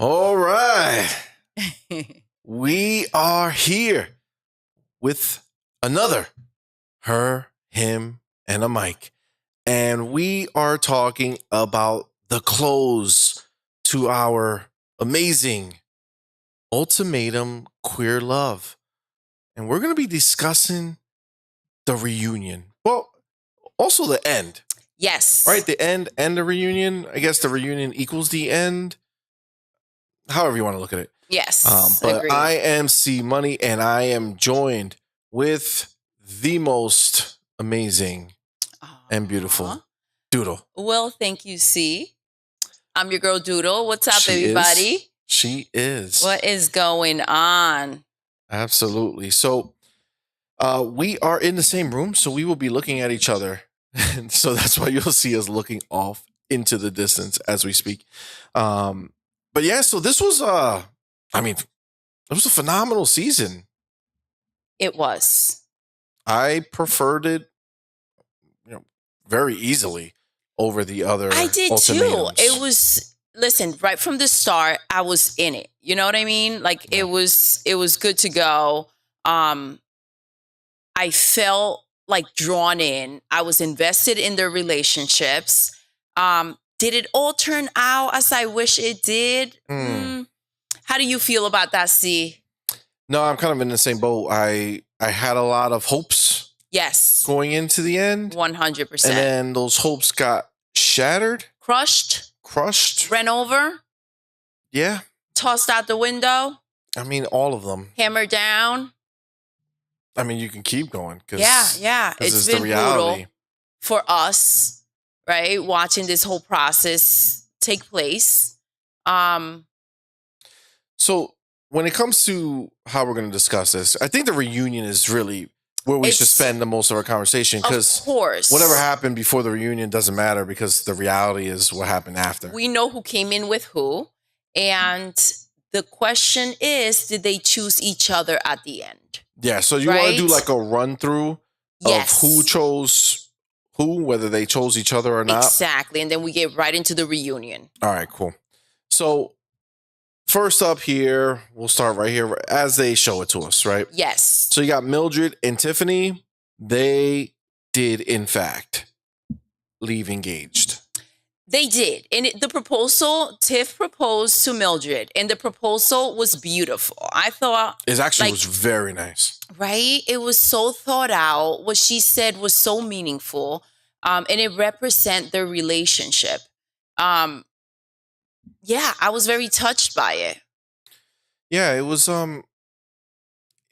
All right. We are here with another Her, Him, and a Mic. And we are talking about the close to our amazing Ultimatum Queer Love. And we're going to be discussing the reunion. Well, also the end. Yes. Right? The end and the reunion. I guess the reunion equals the end. However you want to look at it. Yes. But agreed. I am CMoney, and I am joined with the most amazing and beautiful Doodle. Well, thank you, C. I'm your girl Doodle. What's up, She everybody? She is. What is going on? Absolutely. So we are in the same room, so we will be looking at each other. And so that's why you'll see us looking off into the distance as we speak. But yeah, so this was it was a phenomenal season. It was. I preferred it, very easily over the other. I did too. It was, listen, right from the start, I was in it. You know what I mean? Like it was good to go. I felt like drawn in. I was invested in their relationships. Did it all turn out as I wish it did? How do you feel about that, C? No, I'm kind of in the same boat. I had a lot of hopes. Yes. Going into the end. 100%. And then those hopes got shattered. Crushed. Ran over. Yeah. Tossed out the window. I mean, all of them. Hammered down. I mean, you can keep going. Yeah. It's been brutal for us. Right, watching this whole process take place. So when it comes to how we're going to discuss this, I think the reunion is really where we should spend the most of our conversation. Because, of course, whatever happened before the reunion doesn't matter because the reality is what happened after. We know who came in with who, and the question is, did they choose each other at the end? Yeah. So you want to do like a run through of who chose who, whether they chose each other or not. Exactly. And then we get right into the reunion. All right, cool. So first up here, we'll start right here as they show it to us, right? Yes. So you got Mildred and Tiffany. They did, in fact, leave engaged. They did. And the proposal, Tiff proposed to Mildred, and the proposal was beautiful. I thought it actually was very nice. Right? It was so thought out. What she said was so meaningful. And it represent their relationship. I was very touched by it. Yeah, it was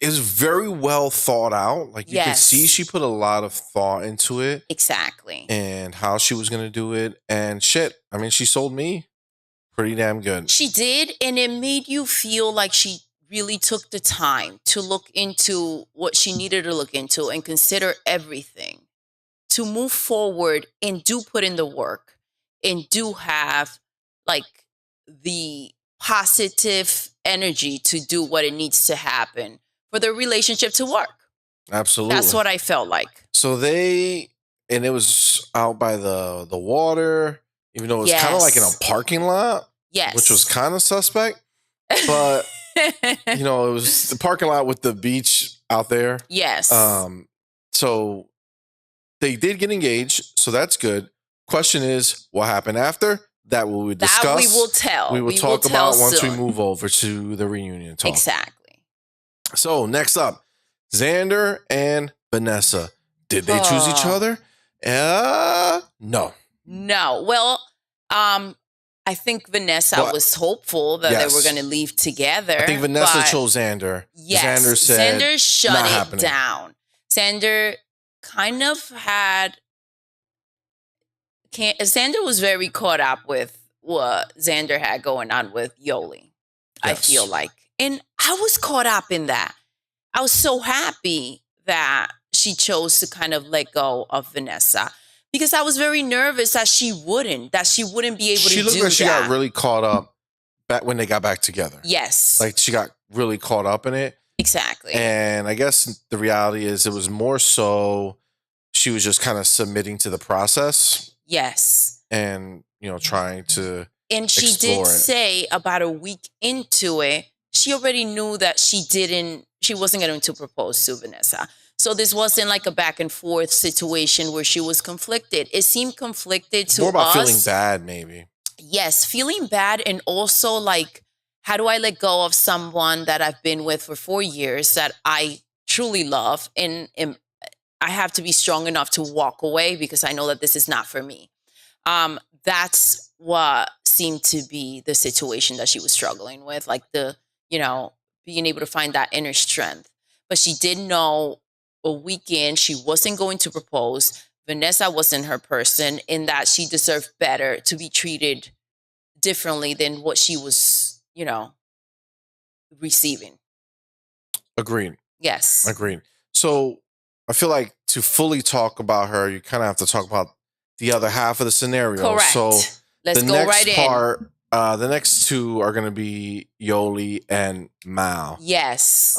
very well thought out. Like you can see she put a lot of thought into it. Exactly. And how she was gonna do it. And shit. I mean, she sold me pretty damn good. She did, and it made you feel like she really took the time to look into what she needed to look into and consider everything to move forward and do put in the work and do have like the positive energy to do what it needs to happen for the relationship to work. Absolutely. That's what I felt like. So it was out by the water, even though it was kind of like in a parking lot. Yes. Which was kind of suspect. But it was the parking lot with the beach out there. Yes. So they did get engaged, so that's good. Question is, what happened after? That we would discuss. That we will tell. We will talk about once we move over to the reunion talk. Exactly. So next up, Xander and Vanessa. Did they choose each other? No. No. Well, I think Vanessa was hopeful that they were going to leave together. I think Vanessa chose Xander. Yes. Xander said, Xander shut not it happening. down. Xander kind of Xander was very caught up with what Xander had going on with Yoli, I feel like. And I was caught up in that. I was so happy that she chose to kind of let go of Vanessa because I was very nervous that she wouldn't be able to do that. She looked like she got really caught up back when they got back together. Yes. Like she got really caught up in it. Exactly. And I guess the reality is it was more so she was just kind of submitting to the process. Yes. And, trying to And she did explore it. say about a week into it, she already knew that she wasn't going to propose to Vanessa. So this wasn't like a back and forth situation where she was conflicted. It seemed conflicted to More about us. feeling bad, maybe. Yes, feeling bad, and also like, how do I let go of someone that I've been with for 4 years that I truly love, and I have to be strong enough to walk away because I know that this is not for me. That's what seemed to be the situation that she was struggling with, like being able to find that inner strength. But she did know a weekend she wasn't going to propose. Vanessa wasn't her person, in that she deserved better, to be treated differently than what she was, receiving. Agreed. Yes. Agreed. So I feel like to fully talk about her, you kind of have to talk about the other half of the scenario. Correct. So Let's the go next right part, the next two are going to be Yoli and Mao. Yes.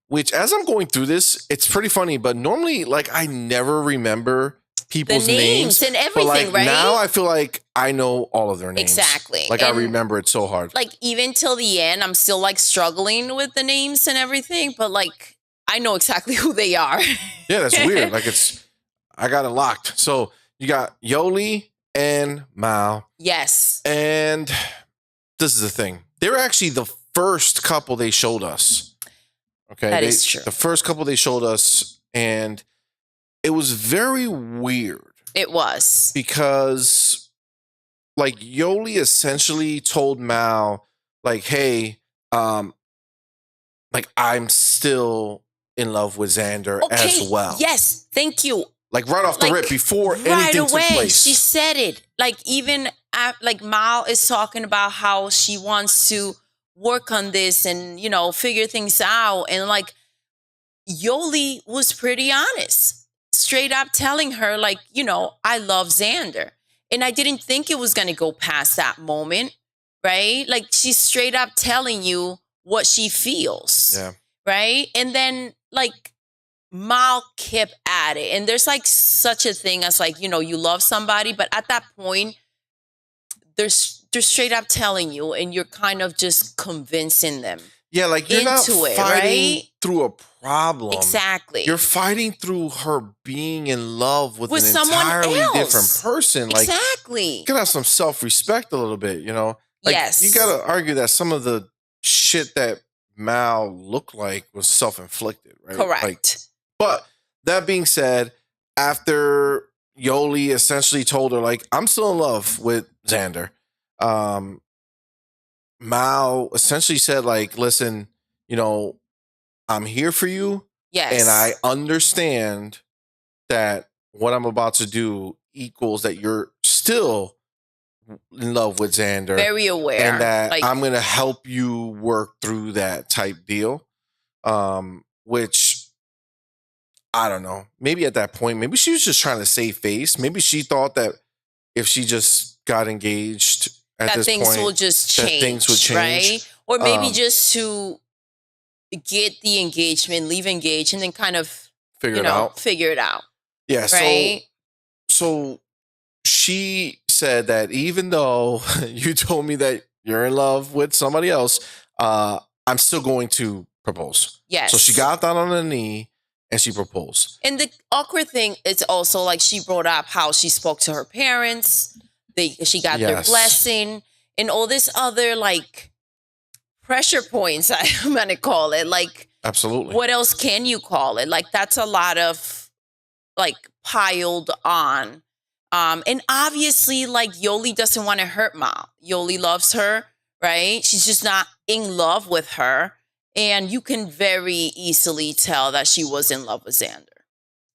Which, as I'm going through this, it's pretty funny. But normally, like, I never remember people's the names and everything, but like right? now I feel like I know all of their names. Exactly. Like, and I remember it so hard. Like, even till the end, I'm still like struggling with the names and everything, but like I know exactly who they are. Yeah, that's weird. Like, I got it locked. So you got Yoli and Mao. Yes. And this is the thing. They're actually the first couple they showed us. Okay. That is true. The first couple they showed us, and it was very weird. It was. Because like Yoli essentially told Mao, like, hey, like, I'm still in love with Xander as well. Yes, thank you. Like, right off the rip, before anything took place. She said it. Like, even like Mao is talking about how she wants to work on this and, figure things out. And like, Yoli was pretty honest, straight up telling her, like, I love Xander. And I didn't think it was going to go past that moment, right? Like, she's straight up telling you what she feels. Yeah. Right. And then like Mal kept at it. And there's like such a thing as like, you love somebody, but at that point, they're straight up telling you, and you're kind of just convincing them. Yeah, like, you're not fighting through a problem. Exactly. You're fighting through her being in love with an someone entirely else. different person. Like, exactly. You gotta have some self-respect a little bit, Like, yes. You gotta argue that some of the shit that Mao looked like was self-inflicted, right? Correct. Like, but that being said, after Yoli essentially told her, like, I'm still in love with Xander, Mao essentially said, like, listen, I'm here for you. Yes. And I understand that what I'm about to do equals that you're still in love with Xander. Very aware. And that I'm going to help you work through that type deal. Which, I don't know. Maybe at that point, maybe she was just trying to save face. Maybe she thought that if she just got engaged at this point, things will just change, things would change. Right? Or maybe just to get the engagement, leave engaged, and then kind of figure it out. Yeah. Right? So she said that even though you told me that you're in love with somebody else, I'm still going to propose. Yes. So she got down on her knee and she proposed. And the awkward thing is also, like, she brought up how she spoke to her parents. She got their blessing and all this other, like, pressure points, I'm going to call it. Like, absolutely. What else can you call it? Like, that's a lot of, like, piled on. And obviously, like, Yoli doesn't want to hurt Mal. Yoli loves her, right? She's just not in love with her. And you can very easily tell that she was in love with Xander,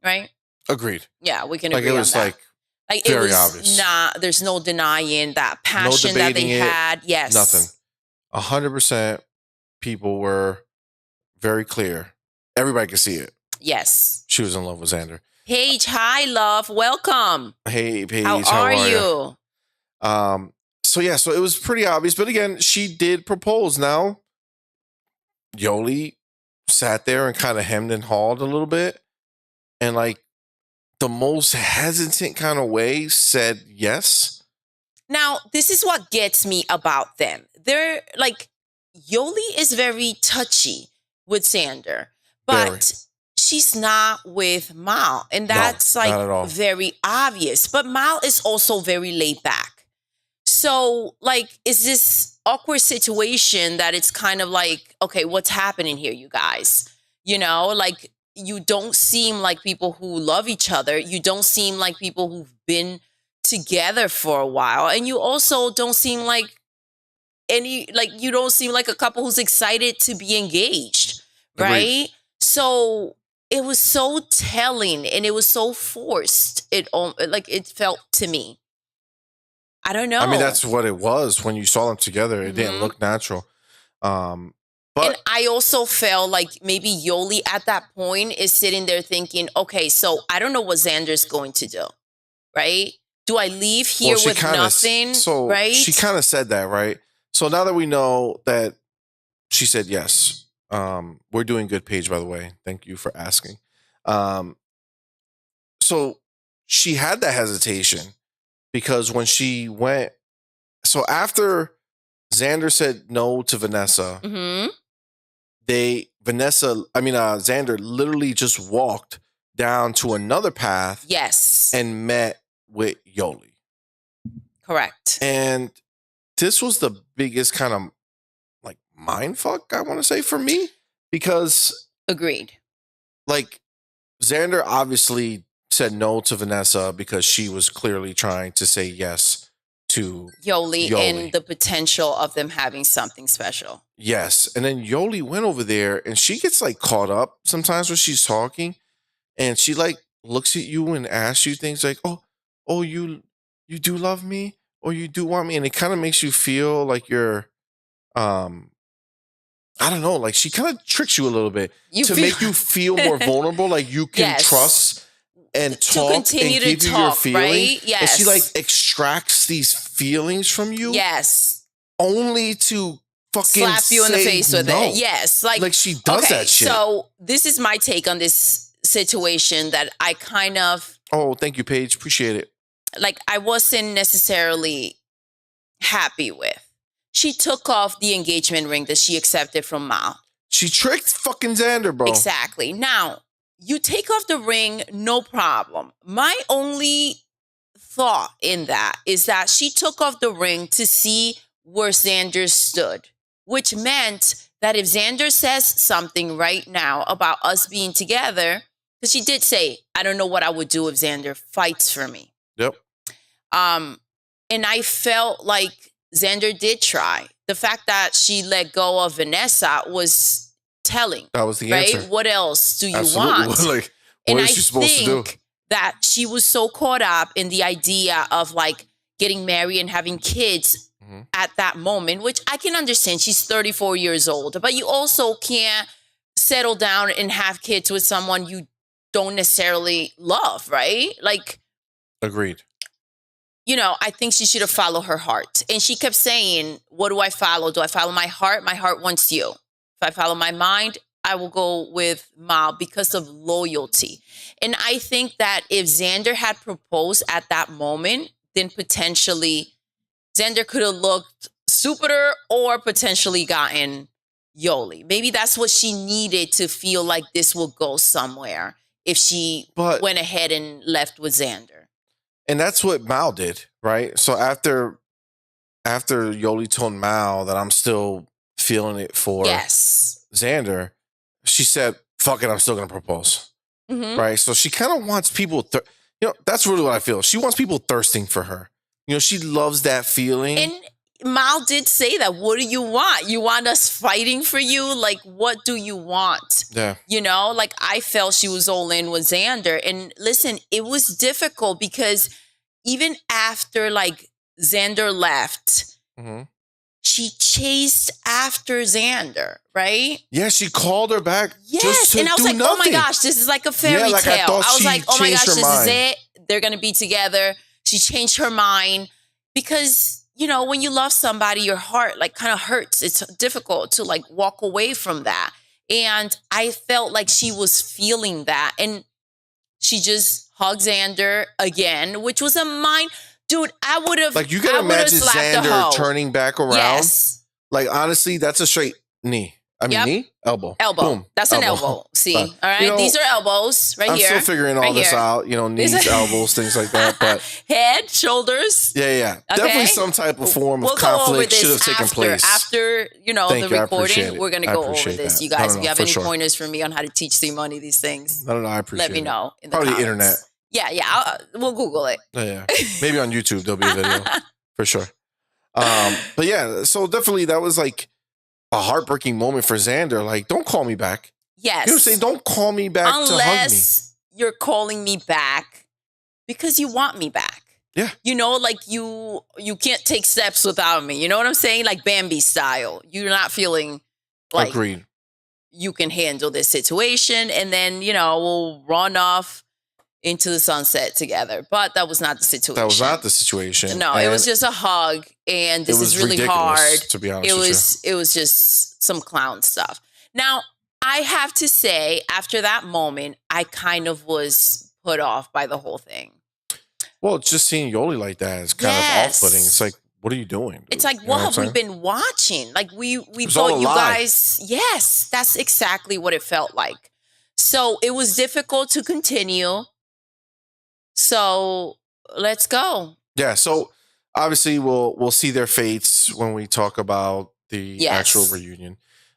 right? Agreed. Yeah, we can agree on that. Like, very obvious. There's no denying that passion that they had. Yes. Nothing. 100% people were very clear. Everybody could see it. Yes. She was in love with Xander. Paige, hi, love. Welcome. Hey, Paige. How are you? So it was pretty obvious. But again, she did propose. Now, Yoli sat there and kind of hemmed and hawed a little bit. And, like, the most hesitant kind of way said yes. Now, this is what gets me about them. They're like, Yoli is very touchy with Xander, Very. but she's not with Mal. And No, that's like not at all. very obvious. But Mal is also very laid back. So, like, is this awkward situation that it's kind of like, okay, what's happening here, you guys? You know, like, you don't seem like people who love each other. You don't seem like people who've been together for a while. And you also don't seem like you don't seem like a couple who's excited to be engaged, right? Agreed. So it was so telling and it was so forced. It felt to me. I don't know. I mean, that's what it was when you saw them together. It didn't Mhm. look natural. But And I also felt like maybe Yoli at that point is sitting there thinking, okay, so I don't know what Xander's going to do, right? Do I leave here she with kinda nothing, right? She kind of said that, right? So now that we know that she said yes, we're doing good, Paige, by the way. Thank you for asking. So she had that hesitation because when she went, so after Xander said no to Vanessa, Mm-hmm. Xander literally just walked down to another path Yes. and met with Yoli. Correct. And this was the biggest kind of like mind fuck, I want to say, for me, because Agreed. like Xander obviously said no to Vanessa because she was clearly trying to say yes to Yoli and the potential of them having something special. Yes. And then Yoli went over there and she gets like caught up sometimes when she's talking and she like looks at you and asks you things like, oh, you do love me or you do want me. And it kind of makes you feel like you're, I don't know, like she kind of tricks you a little bit make you feel more vulnerable. Like you can trust and talk continue and give to you your talk, feeling. right? Yes. And she like extracts these feelings from you. Yes. Only to fucking slap you in the face with no. it. Yes. Like she does that shit. So this is my take on this situation that I kind of. Oh, thank you, Paige. Appreciate it. Like I wasn't necessarily happy with. She took off the engagement ring that she accepted from Mal. She tricked fucking Xander, bro. Exactly. Now, you take off the ring, no problem. My only thought in that is that she took off the ring to see where Xander stood, which meant that if Xander says something right now about us being together, because she did say, I don't know what I would do if Xander fights for me. Yep. And I felt like Xander did try. The fact that she let go of Vanessa was telling. That was the right? answer. What else do you Absolutely. want? Like, what is she supposed to do? That she was so caught up in the idea of like getting married and having kids at that moment, which I can understand. She's 34 years old, but you also can't settle down and have kids with someone you don't necessarily love, right? Like, agreed. You know, I think she should have followed her heart. And she kept saying, what do I follow? Do I follow my heart? My heart wants you. If I follow my mind, I will go with Mal because of loyalty. And I think that if Xander had proposed at that moment, then potentially Xander could have looked stupider or potentially gotten Yoli. Maybe that's what she needed to feel like this will go somewhere if she went ahead and left with Xander. And that's what Mal did, right? So after Yoli told Mal that I'm still feeling it for Xander, she said, fuck it, I'm still going to propose. Right? So she kind of wants people, that's really what I feel. She wants people thirsting for her. You know, she loves that feeling. And Mal did say that. What do you want? You want us fighting for you? Like, what do you want? Yeah. You know, like I felt she was all in with Xander. And listen, it was difficult because even after like Xander left, she chased after Xander, right? Yeah, she called her back. Yes, just to and I was do like, nothing. oh my gosh, this is like a fairy like tale. I was like, oh my gosh, her this mind. is it. They're going to be together. She changed her mind because, you know, when you love somebody, your heart like kind of hurts. It's difficult to like walk away from that. And I felt like she was feeling that. And she just hugged Xander again, which was a mind. Dude, I would have. Like, you can imagine Xander turning back around. Yes. Like, honestly, that's a straight knee. I mean, knee, elbow. Elbow. Boom. That's an elbow. See? All right. These are elbows right here. I'm still figuring all this out. Knees, elbows, things like that. But head, shoulders. Yeah. Okay. Definitely some type of form of conflict should have taken place. After, the recording, we're going to go over this. That. You guys, if you have any pointers for me on how to teach CMoney these things, I appreciate it. Let me know in the comments. Probably internet. Yeah. We'll Google it. Yeah. Maybe on YouTube, there'll be a video for sure. But yeah, so definitely that was like a heartbreaking moment for Xander. Like, don't call me back. Yes. You know what I'm saying? Don't call me back to hug me. Unless you're calling me back because you want me back. Yeah. Like you can't take steps without me. You know what I'm saying? Like Bambi style. You're not feeling like Agreed. You can handle this situation, and then, we'll run off into the sunset together. But that was not the situation. That was not the situation. No, it was just a hug, and this is really hard. To be honest with you. It was just some clown stuff. Now, I have to say, after that moment, I kind of was put off by the whole thing. Well, just seeing Yoli like that is kind of off-putting. It's like, what are you doing? It's like, what have we been watching? Like, we thought you guys... Yes, that's exactly what it felt like. So it was difficult to continue. So let's go. Yeah, so obviously we'll see their fates when we talk about the actual reunion.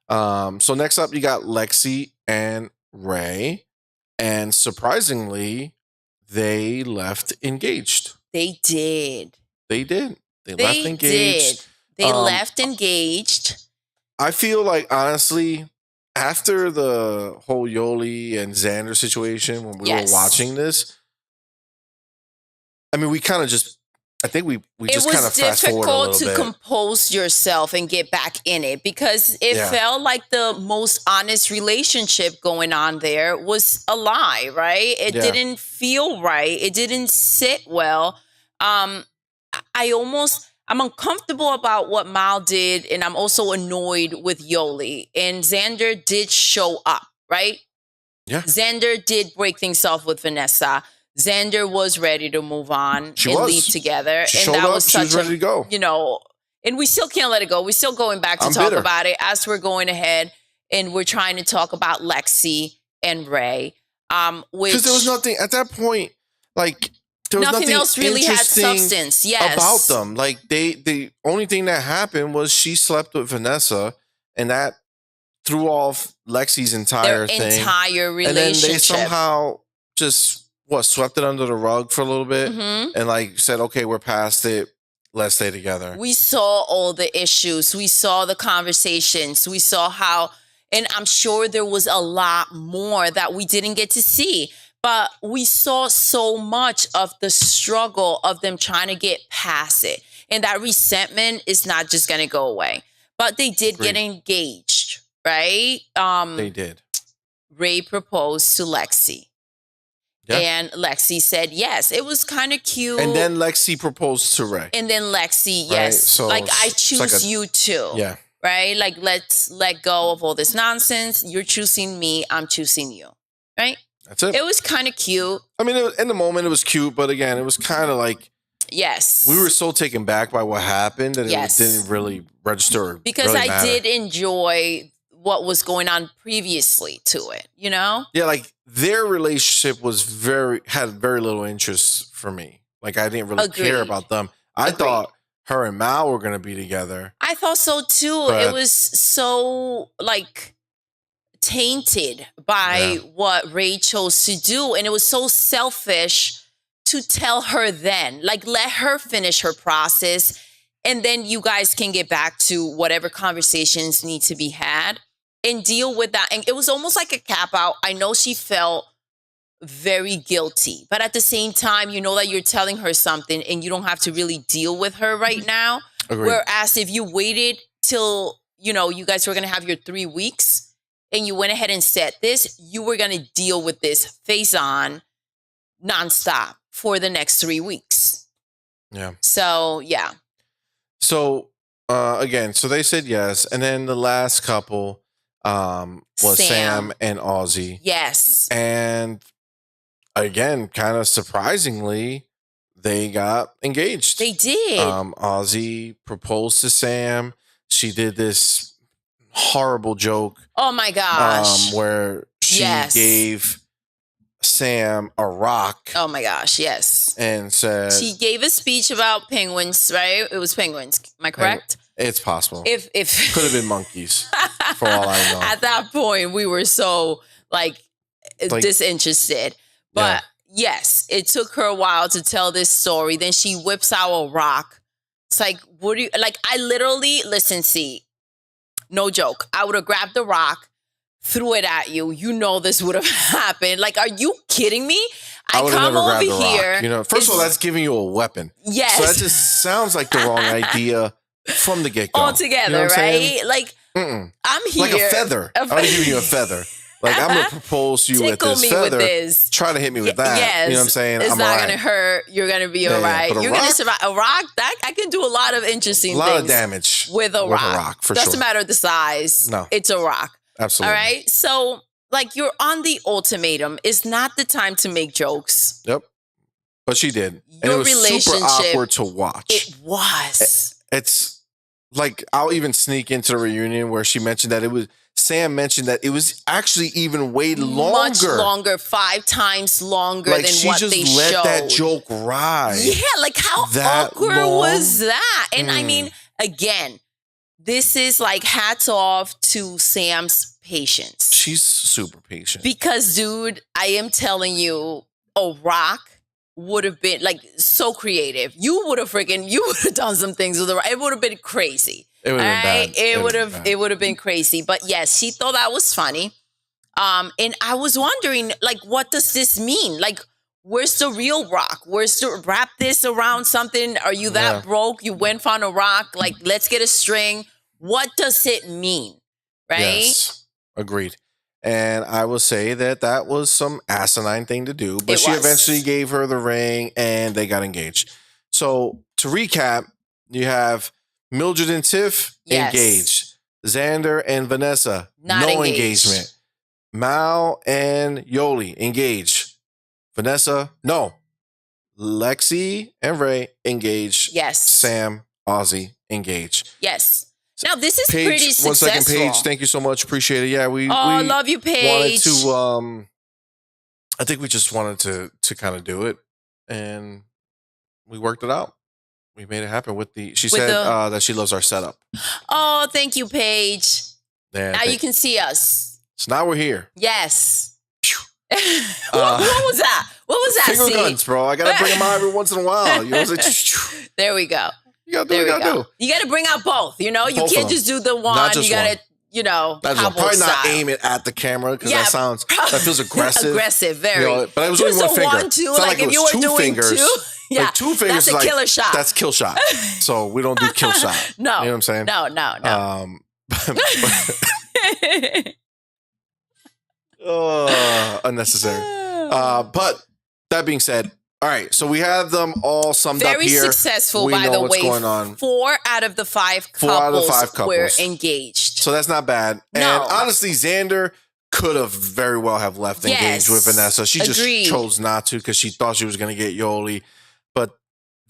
So next up, you got Lexi and Ray. And surprisingly, they left engaged. They did. They left engaged. They left engaged. I feel like, honestly, after the whole Yoli and Xander situation, when we were watching this, I mean, we kind of just, I think we just kind of fast forward a little bit. It was difficult to compose yourself and get back in it because it felt like the most honest relationship going on there was a lie, right? It didn't feel right. It didn't sit well. I'm uncomfortable about what Mal did, and I'm also annoyed with Yoli. And Xander did show up, right? Yeah. Xander did break things off with Vanessa. Xander was ready to move on leave together. She was ready to go. And we still can't let it go. We're still going back to talk about it as we're going ahead, and we're trying to talk about Lexi and Ray. Because there was nothing at that point, like there was nothing else really had substance. Yes. About them. Like the only thing that happened was she slept with Vanessa, and that threw off Lexi's entire entire relationship. And then they somehow just swept it under the rug for a little bit and like said, okay, we're past it. Let's stay together. We saw all the issues. We saw the conversations. We saw how, and I'm sure there was a lot more that we didn't get to see, but we saw so much of the struggle of them trying to get past it. And that resentment is not just going to go away, but they did get engaged, right? They did. Ray proposed to Lexi. Yeah. And Lexi said yes. It was kind of cute. And then Lexi proposed to Ray. And then Lexi, yes. So like, I choose you too. Yeah. Right? Like, let's let go of all this nonsense. You're choosing me. I'm choosing you. Right? That's it. It was kind of cute. I mean, in the moment, it was cute. But again, it was kind of like... Yes. We were so taken back by what happened that it didn't really register. Because really I did enjoy what was going on previously to it, Yeah, like their relationship had very little interest for me. Like I didn't really care about them. I thought her and Mal were going to be together. I thought so too. It was so like tainted by what Ray chose to do. And it was so selfish to tell her then, like let her finish her process. And then you guys can get back to whatever conversations need to be had. And deal with that. And it was almost like a cap out. I know she felt very guilty. But at the same time, you know that you're telling her something and you don't have to really deal with her right now. Agreed. Whereas if you waited till, you guys were going to have your 3 weeks and you went ahead and said this, you were going to deal with this face on nonstop for the next 3 weeks. Yeah. So, yeah. So, again, so they said yes. And then the last couple... was Sam and Ozzy. Yes. And again, kind of surprisingly, they got engaged. They did. Ozzy proposed to Sam. She did this horrible joke. Oh my gosh. Where she gave Sam a rock. Oh my gosh, yes. And said she gave a speech about penguins, right? It was penguins. Am I correct? It's possible. If could have been monkeys, for all I know. At that point, we were so like disinterested. But yes, it took her a while to tell this story. Then she whips out a rock. It's like, what do you like? I literally see, no joke. I would have grabbed the rock, threw it at you. You know this would have happened. Like, are you kidding me? I come over here. You know, first of all, that's giving you a weapon. Yes. So that just sounds like the wrong idea from the get-go. Altogether, you know right? Like, I'm here. Like a feather. I'm giving you a feather. Like, I'm going to propose to you with this feather. Try to hit me with that. Yes. You know what I'm saying? It's not going to hurt. You're going to be all right. You're going to survive. A rock, that I can do a lot of interesting things. A lot of damage with a rock. For Doesn't matter the size. No. It's a rock. Absolutely. All right? So, like, you're on the ultimatum. It's not the time to make jokes. Yep. But she did. And it was super awkward to watch. It was. It's like, I'll even sneak into the reunion where she mentioned that Sam mentioned that it was actually even way longer. Much longer, 5 times longer than what they showed. Like, she just let that joke ride. Yeah, like, how awkward was that? And I mean, again, this is like hats off to Sam's patience. She's super patient. Because, dude, I am telling you, a rock would have been like so creative. You would have done some things with the rock. It would have been crazy. It would have been bad. It would have been crazy. But yes, she thought that was funny. And I was wondering, like, what does this mean? Like, where's the real rock? Where's to wrap this around something? Are you that broke? You went on a rock? Like, let's get a string. What does it mean? Right? Yes. Agreed. And I will say that was some asinine thing to do. But she eventually gave her the ring and they got engaged. So to recap, you have Mildred and Tiff engaged. Xander and Vanessa, no engagement. Mal and Yoli engaged. Vanessa, no. Lexi and Ray engaged. Yes. Sam, Ozzy engaged. Yes. Now this is Paige, pretty successful. 1 second, Paige. Thank you so much. Appreciate it. Yeah, we love you, Paige. Wanted to I think we just wanted to kind of do it, and we worked it out. We made it happen she said that she loves our setup. Oh, thank you, Paige. Yeah, now you can see us. So now we're here. Yes. What was that? What was that? Finger guns, bro. I gotta bring them out every once in a while. You know what I'm saying? There we go. You gotta do what you gotta do. You gotta bring out both. You know, you can't just do the one. Not just you gotta, one. Probably not aim it at the camera because that feels aggressive. Aggressive, very. You know, but it was only one finger. 1, 2, like if you were doing fingers, 2. Yeah, like 2 fingers. That's a killer shot. That's kill shot. So we don't do kill shot. No, you know what I'm saying? No. Unnecessary. But that being said, all right. So we have them all summed up here. Very successful, by the way. What's going on. 4 out of the 5 couples were engaged. So that's not bad. And honestly, Xander could have very well have left engaged with Vanessa. She just chose not to because she thought she was going to get Yoli. But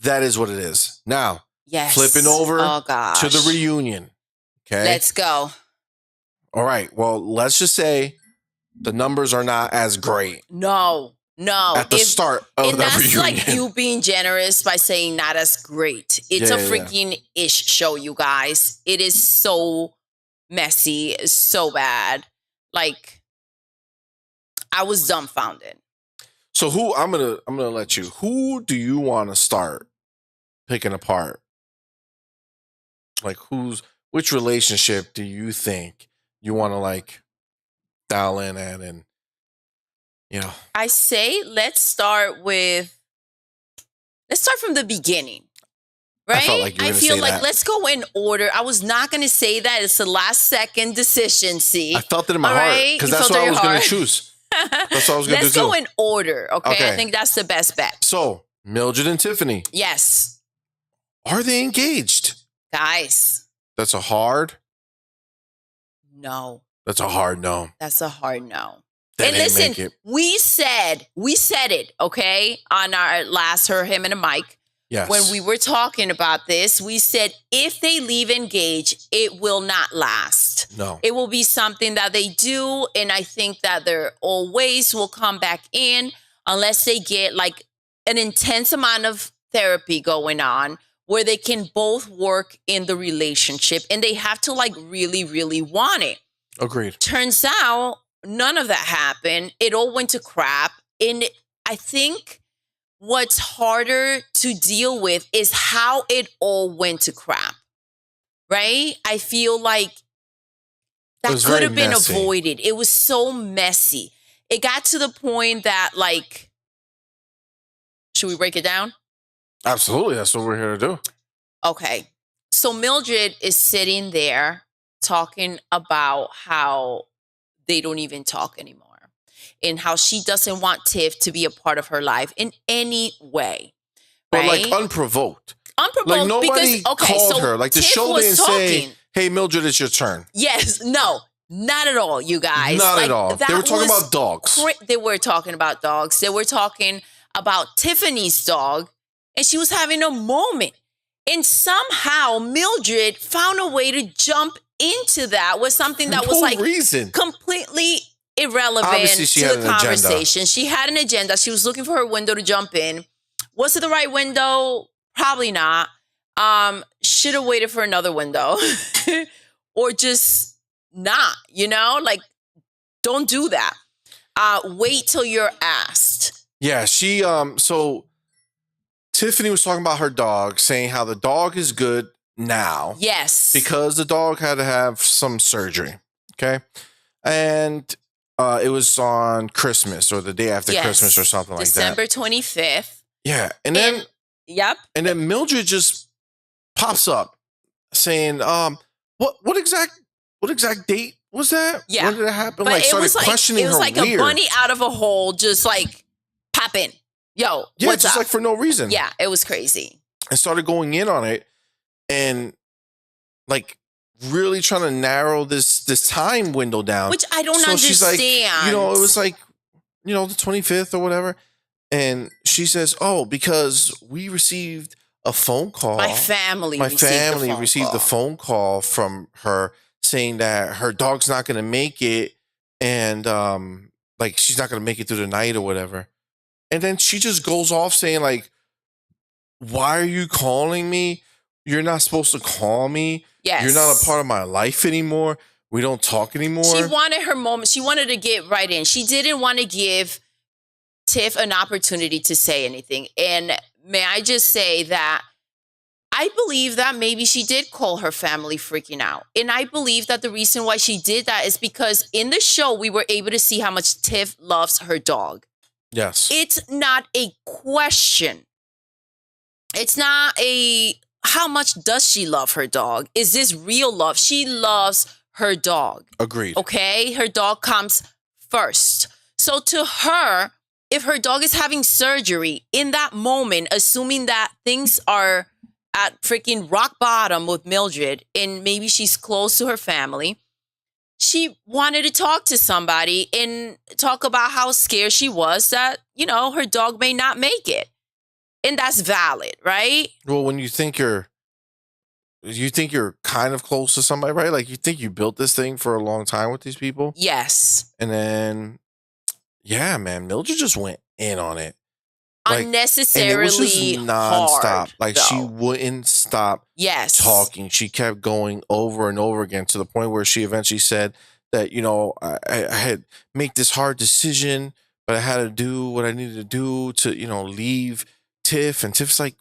that is what it is. Now, flipping over to the reunion. Okay. Let's go. All right. Well, let's just say the numbers are not as great. No. At the start of the reunion. And that's like you being generous by saying not as great. It's a freaking ish show, you guys. It is so messy, so bad. Like, I was dumbfounded. So I'm gonna let you. Who do you want to start picking apart? Like, which relationship do you think you want to like dial in at, and you know? I say let's start from the beginning. Right? I feel like let's go in order. I was not going to say that. It's the last second decision, see? I felt it in my heart because that's what I was going to choose. That's what I was going to do. Let's go in order, okay? I think that's the best bet. So, Mildred and Tiffany. Yes. Are they engaged? Guys. That's a hard? No. That's a hard no. That's a hard no. They And didn't listen, make it. we said it, okay, on our last him and a Mike. Yes. When we were talking about this, we said if they leave engaged, it will not last. No. It will be something that they do, and I think that their old ways will come back in unless they get like an intense amount of therapy going on where they can both work in the relationship, and they have to like really, really want it. Agreed. Turns out none of that happened. It all went to crap. And I think what's harder to deal with is how it all went to crap, right? I feel like that could have been avoided. It was so messy. It got to the point that, like, should we break it down? Absolutely. That's what we're here to do. Okay. So Mildred is sitting there talking about how they don't even talk anymore and how she doesn't want Tiff to be a part of her life in any way. But right? like unprovoked. Unprovoked. Like nobody because, okay, called so her. Like the Tiff show was didn't say, hey, Mildred, it's your turn. Yes. No. Not at all, you guys. Not at all. They were talking about dogs. They were talking about dogs. They were talking about Tiffany's dog, and she was having a moment. And somehow Mildred found a way to jump into that with something that was like completely irrelevant to the conversation. She had an agenda. She was looking for her window to jump in. Was it the right window? Probably not. Should have waited for another window or just not, like, don't do that. Wait till you're asked. Yeah, so Tiffany was talking about her dog, saying how the dog is good now. Yes. Because the dog had to have some surgery. Okay. And it was on Christmas or the day after Christmas or something like that. December 25th. Yeah. And then yep. And then Mildred just pops up saying, what exact date was that? Yeah. When did it happen? But like started questioning her. It was like weird. A bunny out of a hole, just like pop in. Yo, yeah, what's just up? like for no reason. Yeah, it was crazy. And started going in on it and like really trying to narrow this time window down. Which I don't understand. She's like, it was like, the 25th or whatever. And she says, oh, because we received a phone call. My family received a phone call from her saying that her dog's not going to make it. And like she's not going to make it through the night or whatever. And then she just goes off saying like, why are you calling me? You're not supposed to call me. Yes. You're not a part of my life anymore. We don't talk anymore. She wanted her moment. She wanted to get right in. She didn't want to give Tiff an opportunity to say anything. And may I just say that I believe that maybe she did call her family freaking out. And I believe that the reason why she did that is because in the show, we were able to see how much Tiff loves her dog. Yes. It's not a question. It's not how much does she love her dog? Is this real love? She loves her dog. Agreed. Okay? Her dog comes first. So to her, if her dog is having surgery in that moment, assuming that things are at freaking rock bottom with Mildred and maybe she's close to her family, she wanted to talk to somebody and talk about how scared she was that, her dog may not make it. And that's valid, right? Well, when you think you're kind of close to somebody, right? Like you think you built this thing for a long time with these people. Yes. And then, yeah, man, Mildred just went in on it. Like, unnecessarily and it was just nonstop. hard, like though. She wouldn't stop talking. She kept going over and over again to the point where she eventually said that, I had make this hard decision, but I had to do what I needed to do to, leave Tiff. And Tiff's like,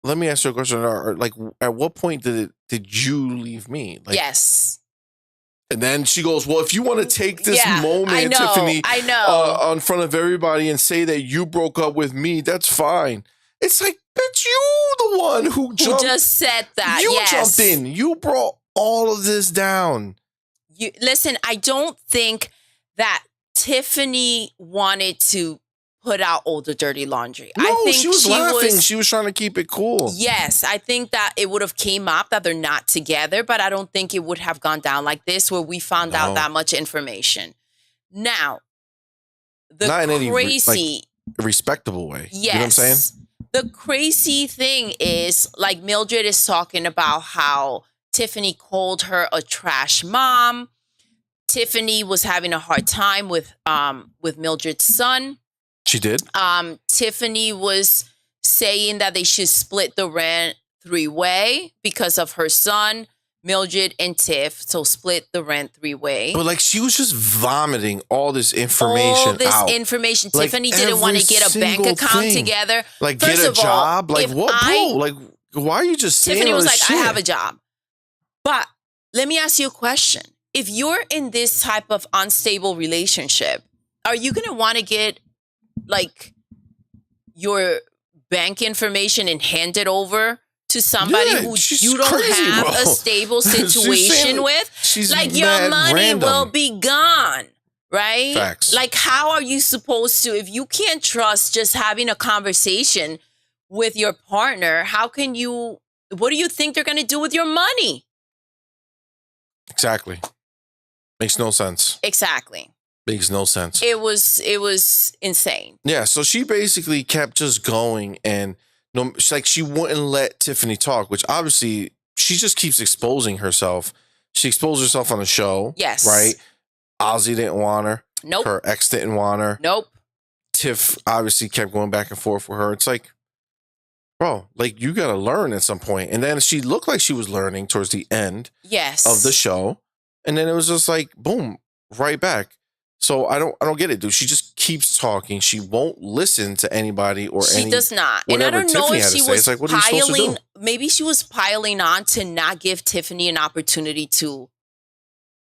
let me ask you a question. Like, at what point did you leave me? Like, yes. And then she goes, well, if you want to take this moment, Tiffany, in front of everybody and say that you broke up with me, that's fine. It's like, bitch, you the one who just said that. You jumped in. You brought all of this down. Listen, I don't think that Tiffany wanted to put out all the dirty laundry. No, I think she was laughing. She was trying to keep it cool. Yes, I think that it would have came up that they're not together, but I don't think it would have gone down like this where we found out that much information. Now, the not in any crazy, respectable way. yes, You know what I'm saying? the crazy thing is, like, Mildred is talking about how Tiffany called her a trash mom. Tiffany was having a hard time with Mildred's son. She did. Tiffany was saying that they should split the rent 3-way because of her son, Mildred and Tiff. So split the rent 3-way. But like, she was just vomiting all this information out. Like, Tiffany didn't want to get a bank account together. Like, first get a job. Like, what, bro? Like, why are you just saying Tiffany was like, shit? I have a job. But let me ask you a question. If you're in this type of unstable relationship, are you going to want to get like your bank information and hand it over to somebody who you don't have a stable situation with? Like, your money will be gone, right? Facts. Like, how are you supposed to, if you can't trust just having a conversation with your partner, how can you, what do you think they're going to do with your money? Exactly. Makes no sense. Exactly. Makes no sense. It was insane. Yeah, so she basically kept just going, and she wouldn't let Tiffany talk, which obviously she just keeps exposing herself. She exposed herself on the show. Yes. Right? Ozzy didn't want her. Nope. Her ex didn't want her. Nope. Tiff obviously kept going back and forth with her. It's like, bro, like, you got to learn at some point. And then she looked like she was learning towards the end of the show. And then it was just like, boom, right back. So I don't get it, dude. She just keeps talking. She won't listen to anybody or she does not. And I don't know if she was like, what are you supposed to do? Maybe she was piling on to not give Tiffany an opportunity to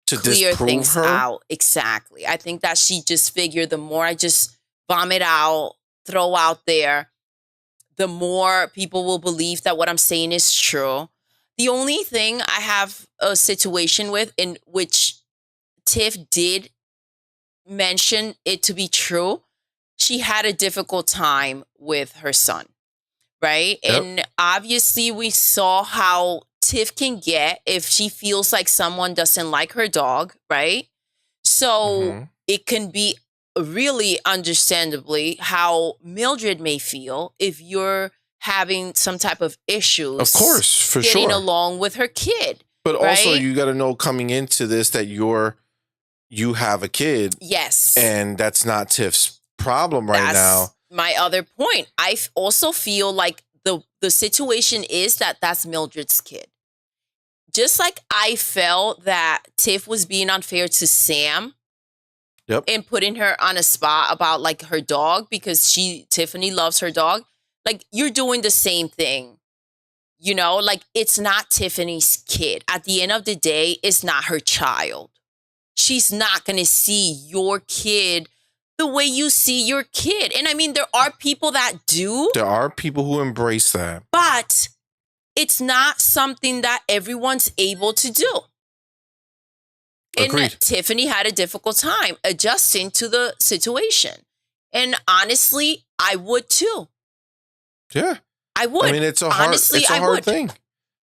clear things out. Exactly. I think that she just figured the more I just vomit out, throw out there, the more people will believe that what I'm saying is true. The only thing I have a situation with, in which Tiff did mention it to be true, she had a difficult time with her son, right? Yep. And obviously we saw how Tiff can get if she feels like someone doesn't like her dog, right? So it can be really understandably how Mildred may feel if you're having some type of issues. Of course, for getting along with her kid. But right? Also, you got to know coming into this that you have a kid. Yes. And that's not Tiff's problem right now. My other point. I also feel like the situation is that that's Mildred's kid. Just like I felt that Tiff was being unfair to Sam. Yep. And putting her on a spot about like her dog because Tiffany loves her dog. Like, you're doing the same thing, you know, like, it's not Tiffany's kid. At the end of the day, it's not her child. She's not going to see your kid the way you see your kid. And I mean, there are people that do. There are people who embrace that. But it's not something that everyone's able to do. Agreed. And Tiffany had a difficult time adjusting to the situation. And honestly, I would too. Yeah. I would. I mean, it's a hard thing.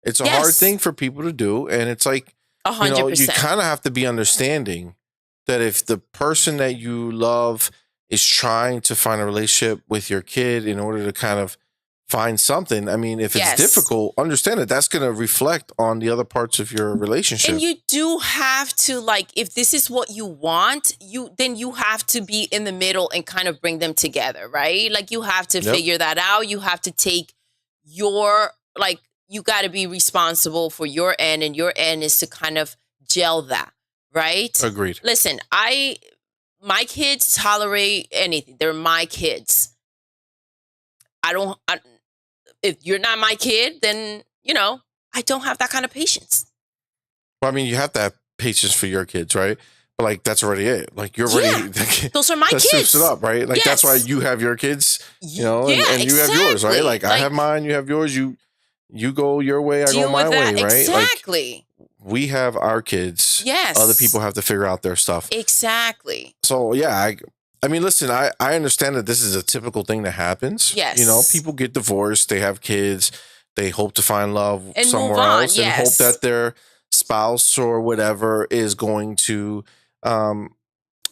It's a hard thing for people to do. And it's like, 100%. You kind of have to be understanding that if the person that you love is trying to find a relationship with your kid in order to kind of find something, I mean, if it's difficult, understand that that's going to reflect on the other parts of your relationship. And you do have to, like, if this is what you want, then you have to be in the middle and kind of bring them together, right? Like, you have to figure that out. You have to take you got to be responsible for your end, and your end is to kind of gel that, right? Agreed. Listen, my kids tolerate anything. They're my kids. If you're not my kid, then, I don't have that kind of patience. Well, I mean, you have to have patience for your kids, right? But like, that's already it. Like, you're already, those are my kids. That suits it up, right? Like, that's why you have your kids, and you have yours, right? Like, I have mine, you have yours, you go your way, I go my way, right? Exactly. Like, we have our kids. Yes. Other people have to figure out their stuff. Exactly. So, yeah, I mean, listen, I understand that this is a typical thing that happens. Yes. People get divorced, they have kids, they hope to find love and somewhere else and hope that their spouse or whatever is going to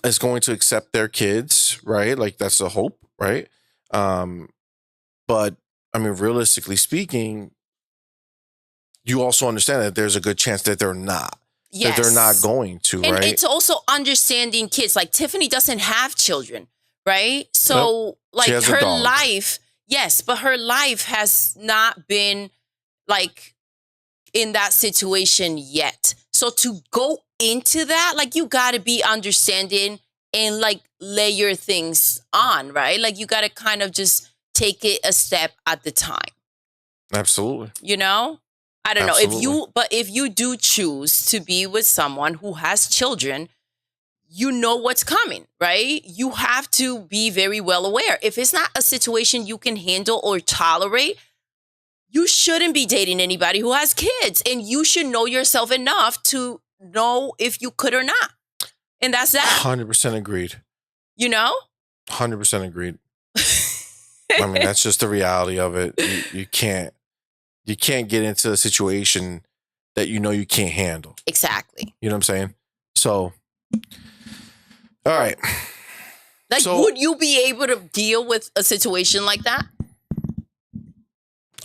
is going to accept their kids, right? Like that's the hope, right? But I mean, realistically speaking, you also understand that there's a good chance that they're not. Yes. That they're not going to, and right? it's also understanding kids. Like Tiffany doesn't have children, right? So like She has a her dog. life, yes, but her life has not been like in that situation yet. So to go into that, like you got to be understanding and like layer things on, right? Like you got to kind of just take it a step at the time. Absolutely. You know? I don't Absolutely. know if you do choose to be with someone who has children, you know what's coming, right? You have to be very well aware. If it's not a situation you can handle or tolerate, you shouldn't be dating anybody who has kids, and you should know yourself enough to know if you could or not. And that's that. 100% agreed. You know? 100% agreed. I mean, that's just the reality of it. You can't get into a situation that you know you can't handle. Exactly. You know what I'm saying? So, all right. Like, would you be able to deal with a situation like that?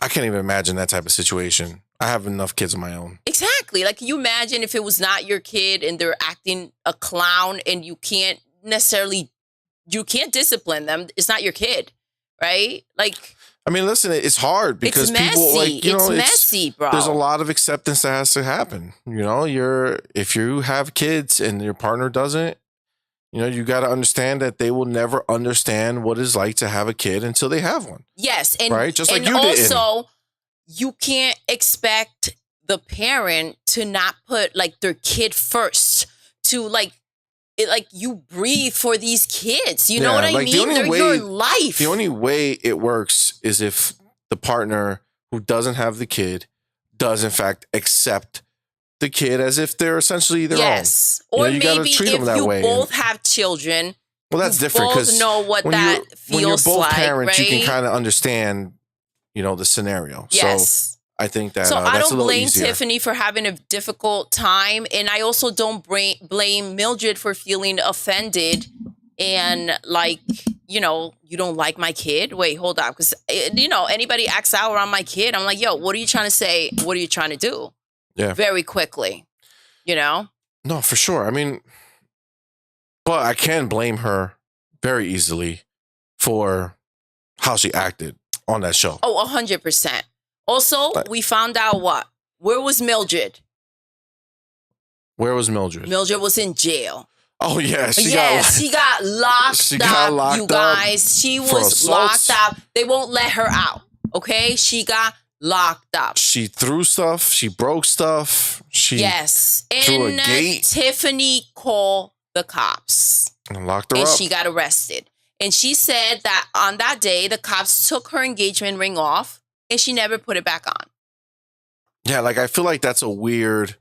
I can't even imagine that type of situation. I have enough kids of my own. Exactly. Like, can you imagine if it was not your kid and they're acting a clown and you can't discipline them? It's not your kid, right? Like, I mean, listen, it's hard because it's people messy. like, you know, it's messy, bro. There's a lot of acceptance that has to happen. You know, if you have kids and your partner doesn't, you know, you got to understand that they will never understand what it's like to have a kid until they have one. Yes. And, right? Just like and you did. Also, you can't expect the parent to not put like their kid first, to like you breathe for these kids. You know what I mean? They're your life. The only way it works is if the partner who doesn't have the kid does in fact accept the kid as if they're essentially their own. Or you maybe treat them if that you way. both have children, well, that's different because know what that feels like. When you're both parents, right? you can kind of understand, you know, the scenario. Yes. So I think that so I that's don't a little blame easier. Tiffany for having a difficult time, and I also don't blame Mildred for feeling offended and like, you know, you don't like my kid. Wait, hold up, because you know, anybody acts out around my kid, I'm like, yo, what are you trying to say? What are you trying to do? Yeah, very quickly, you know. No, for sure. I mean, but I can blame her very easily for how she acted on that show. Oh, 100%. Also, we found out what? Where was Mildred? Where was Mildred? Mildred was in jail. Oh, yeah. She got locked up, you guys. She was locked up. They won't let her out, okay? She got locked up. She threw stuff. She broke stuff. She threw a gate. Tiffany called the cops. And locked her up. And she got arrested. And she said that on that day, the cops took her engagement ring off and she never put it back on. Yeah, like I feel like that's a weird,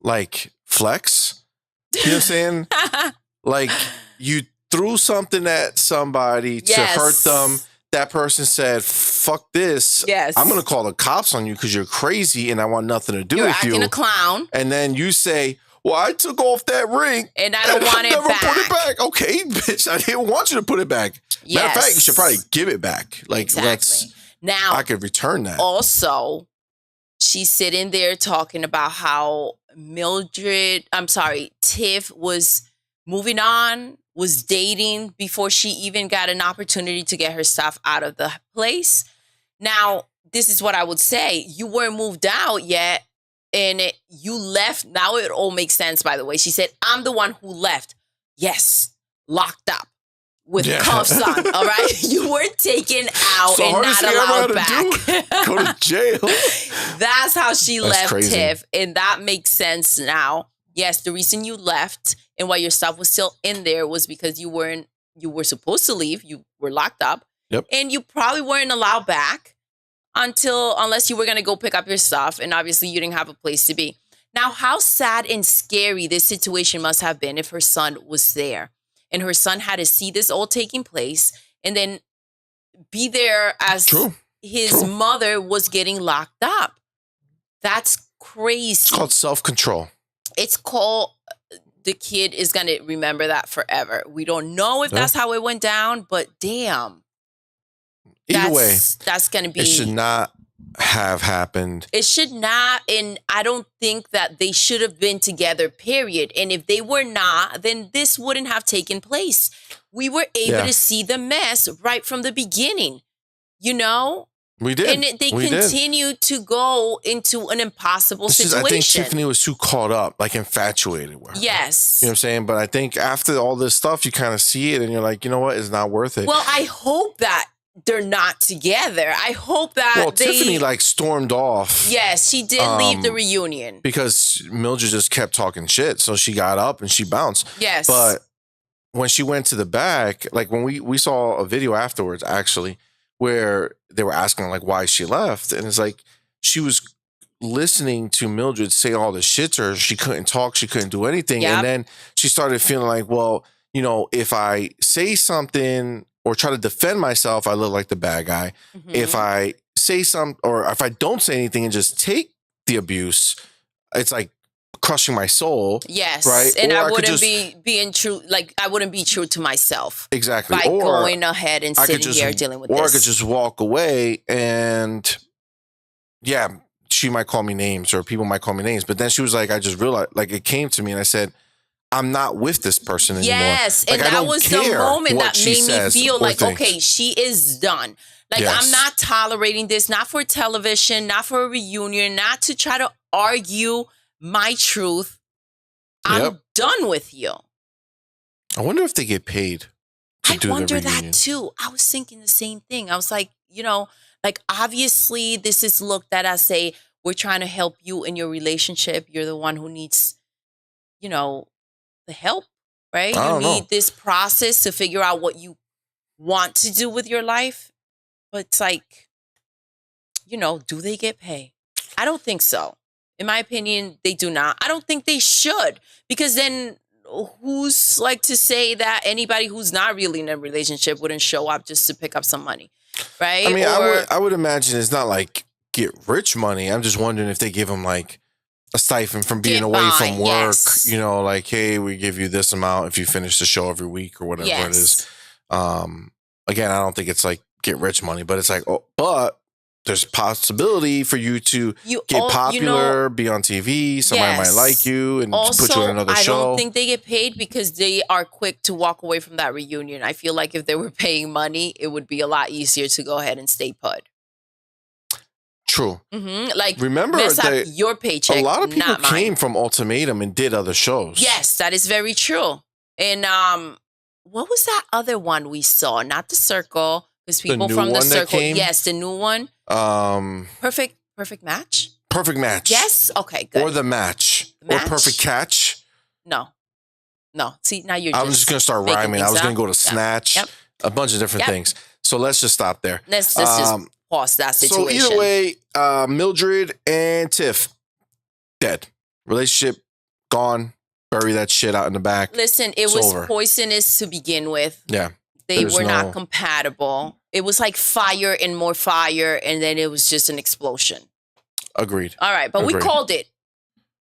like, flex. You know what I'm saying? Like, you threw something at somebody to hurt them. That person said, fuck this. Yes. I'm going to call the cops on you because you're crazy and I want nothing to do with you. You're acting a clown. And then you say, well, I took off that ring. And I don't want it back. Never put it back. Okay, bitch, I didn't want you to put it back. Yes. Matter of fact, you should probably give it back. Like, now, I could return that. Also, she's sitting there talking about how Tiff was moving on, was dating before she even got an opportunity to get her stuff out of the place. Now, this is what I would say. You weren't moved out yet and you left. Now it all makes sense, by the way. She said, I'm the one who left. Yes, locked up with cuffs on, all right? You were taken out and not allowed back. Go to jail. That's how she left crazy. Tiff, and that makes sense now. Yes, the reason you left and why your stuff was still in there was because you were supposed to leave. You were locked up. Yep. And you probably weren't allowed back unless you were going to go pick up your stuff. And obviously you didn't have a place to be. Now, how sad and scary this situation must have been if her son was there and her son had to see this all taking place and then be there as his mother was getting locked up. That's crazy. It's called self-control. It's called the kid is going to remember that forever. We don't know if that's how it went down, but damn. Either way, that's going to be. It should not have happened. It should not. And I don't think that they should have been together, period. And if they were not, then this wouldn't have taken place. We were able to see the mess right from the beginning, you know? We did. And they continued to go into an impossible situation. I think Tiffany was too caught up, like infatuated with her. Yes. You know what I'm saying? But I think after all this stuff, you kind of see it and you're like, you know what? It's not worth it. Well, I hope that they're not together. I hope that Tiffany like stormed off. Yes, she did leave the reunion. Because Mildred just kept talking shit. So she got up and she bounced. Yes. But when she went to the back, like when we saw a video afterwards, actually, where they were asking like why she left. And it's like she was listening to Mildred say all the shit to her. She couldn't talk. She couldn't do anything. Yep. And then she started feeling like, well, you know, if I say something or try to defend myself, I look like the bad guy. Mm-hmm. If I say something or if I don't say anything and just take the abuse, it's like crushing my soul. Yes. Right. And or I wouldn't be being true. Like I wouldn't be true to myself. Exactly. By going ahead and sitting here dealing with this. Or I could just walk away and she might call me names or people might call me names. But then she was like, I just realized, like it came to me and I said, I'm not with this person anymore. Yes. Like, and that was the moment that made me feel like, okay, she is done. Like I'm not tolerating this, not for television, not for a reunion, not to try to argue my truth. I'm done with you. I wonder if they get paid. I wonder that too. I was thinking the same thing. I was like, you know, like obviously this is looked at as we're trying to help you in your relationship. You're the one who needs, you know, the help, right? You need this process to figure out what you want to do with your life. But it's like, you know, do they get paid? I don't think so. In my opinion, they do not. I don't think they should, because then who's like to say that anybody who's not really in a relationship wouldn't show up just to pick up some money, right? I mean, I would imagine it's not like get rich money. I'm just wondering if they give them like a stipend from being away from work, you know, like, hey, we give you this amount if you finish the show every week or whatever it is. Again, I don't think it's like get rich money, but it's like, but there's possibility for you to get popular, be on TV. Somebody might like you and also, put you in another show. I don't think they get paid because they are quick to walk away from that reunion. I feel like if they were paying money, it would be a lot easier to go ahead and stay put. True. Mm-hmm. Like, remember that your paycheck. A lot of people came from Ultimatum and did other shows. Yes, that is very true. And what was that other one we saw? Not The Circle. Because people from The Circle. Yes, the new one. Perfect Match? Perfect Match. Yes? Okay, good. Or The Match. Or Perfect Catch. No. See, now you're I was just going to start rhyming. I was going to go to Snatch. Yep. A bunch of different things. So let's just stop there. Let's just pause that situation. So either way, Mildred and Tiff, dead. Relationship, gone. Bury that shit out in the back. Listen, it was poisonous to begin with. Yeah. They were not compatible. It was like fire and more fire, and then it was just an explosion. Agreed. All right, but we called it.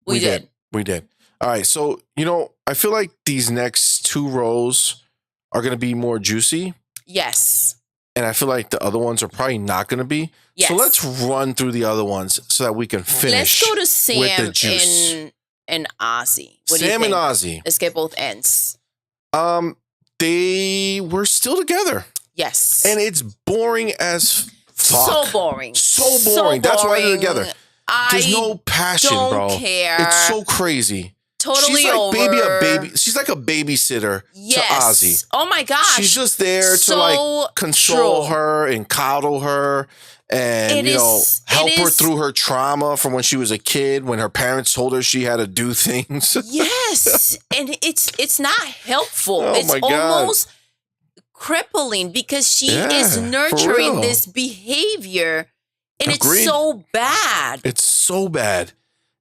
We did. We did. All right, so, you know, I feel like these next two rows are going to be more juicy. Yes. And I feel like the other ones are probably not going to be. Yes. So let's run through the other ones so that we can finish. Let's go to Sam and Ozzy. What do you think? Sam and Ozzy. Let's get both ends. They were still together. Yes. And it's boring as fuck. So boring. So boring. That's why they're together. There's no passion, bro. Care. It's so crazy. Totally She's like over. baby. She's like a babysitter to Ozzy. Oh my gosh. She's just there to like console her and coddle her and help her through her trauma from when she was a kid, when her parents told her she had to do things. Yes. And it's not helpful. It's almost crippling because she is nurturing this behavior. And it's so bad. It's so bad.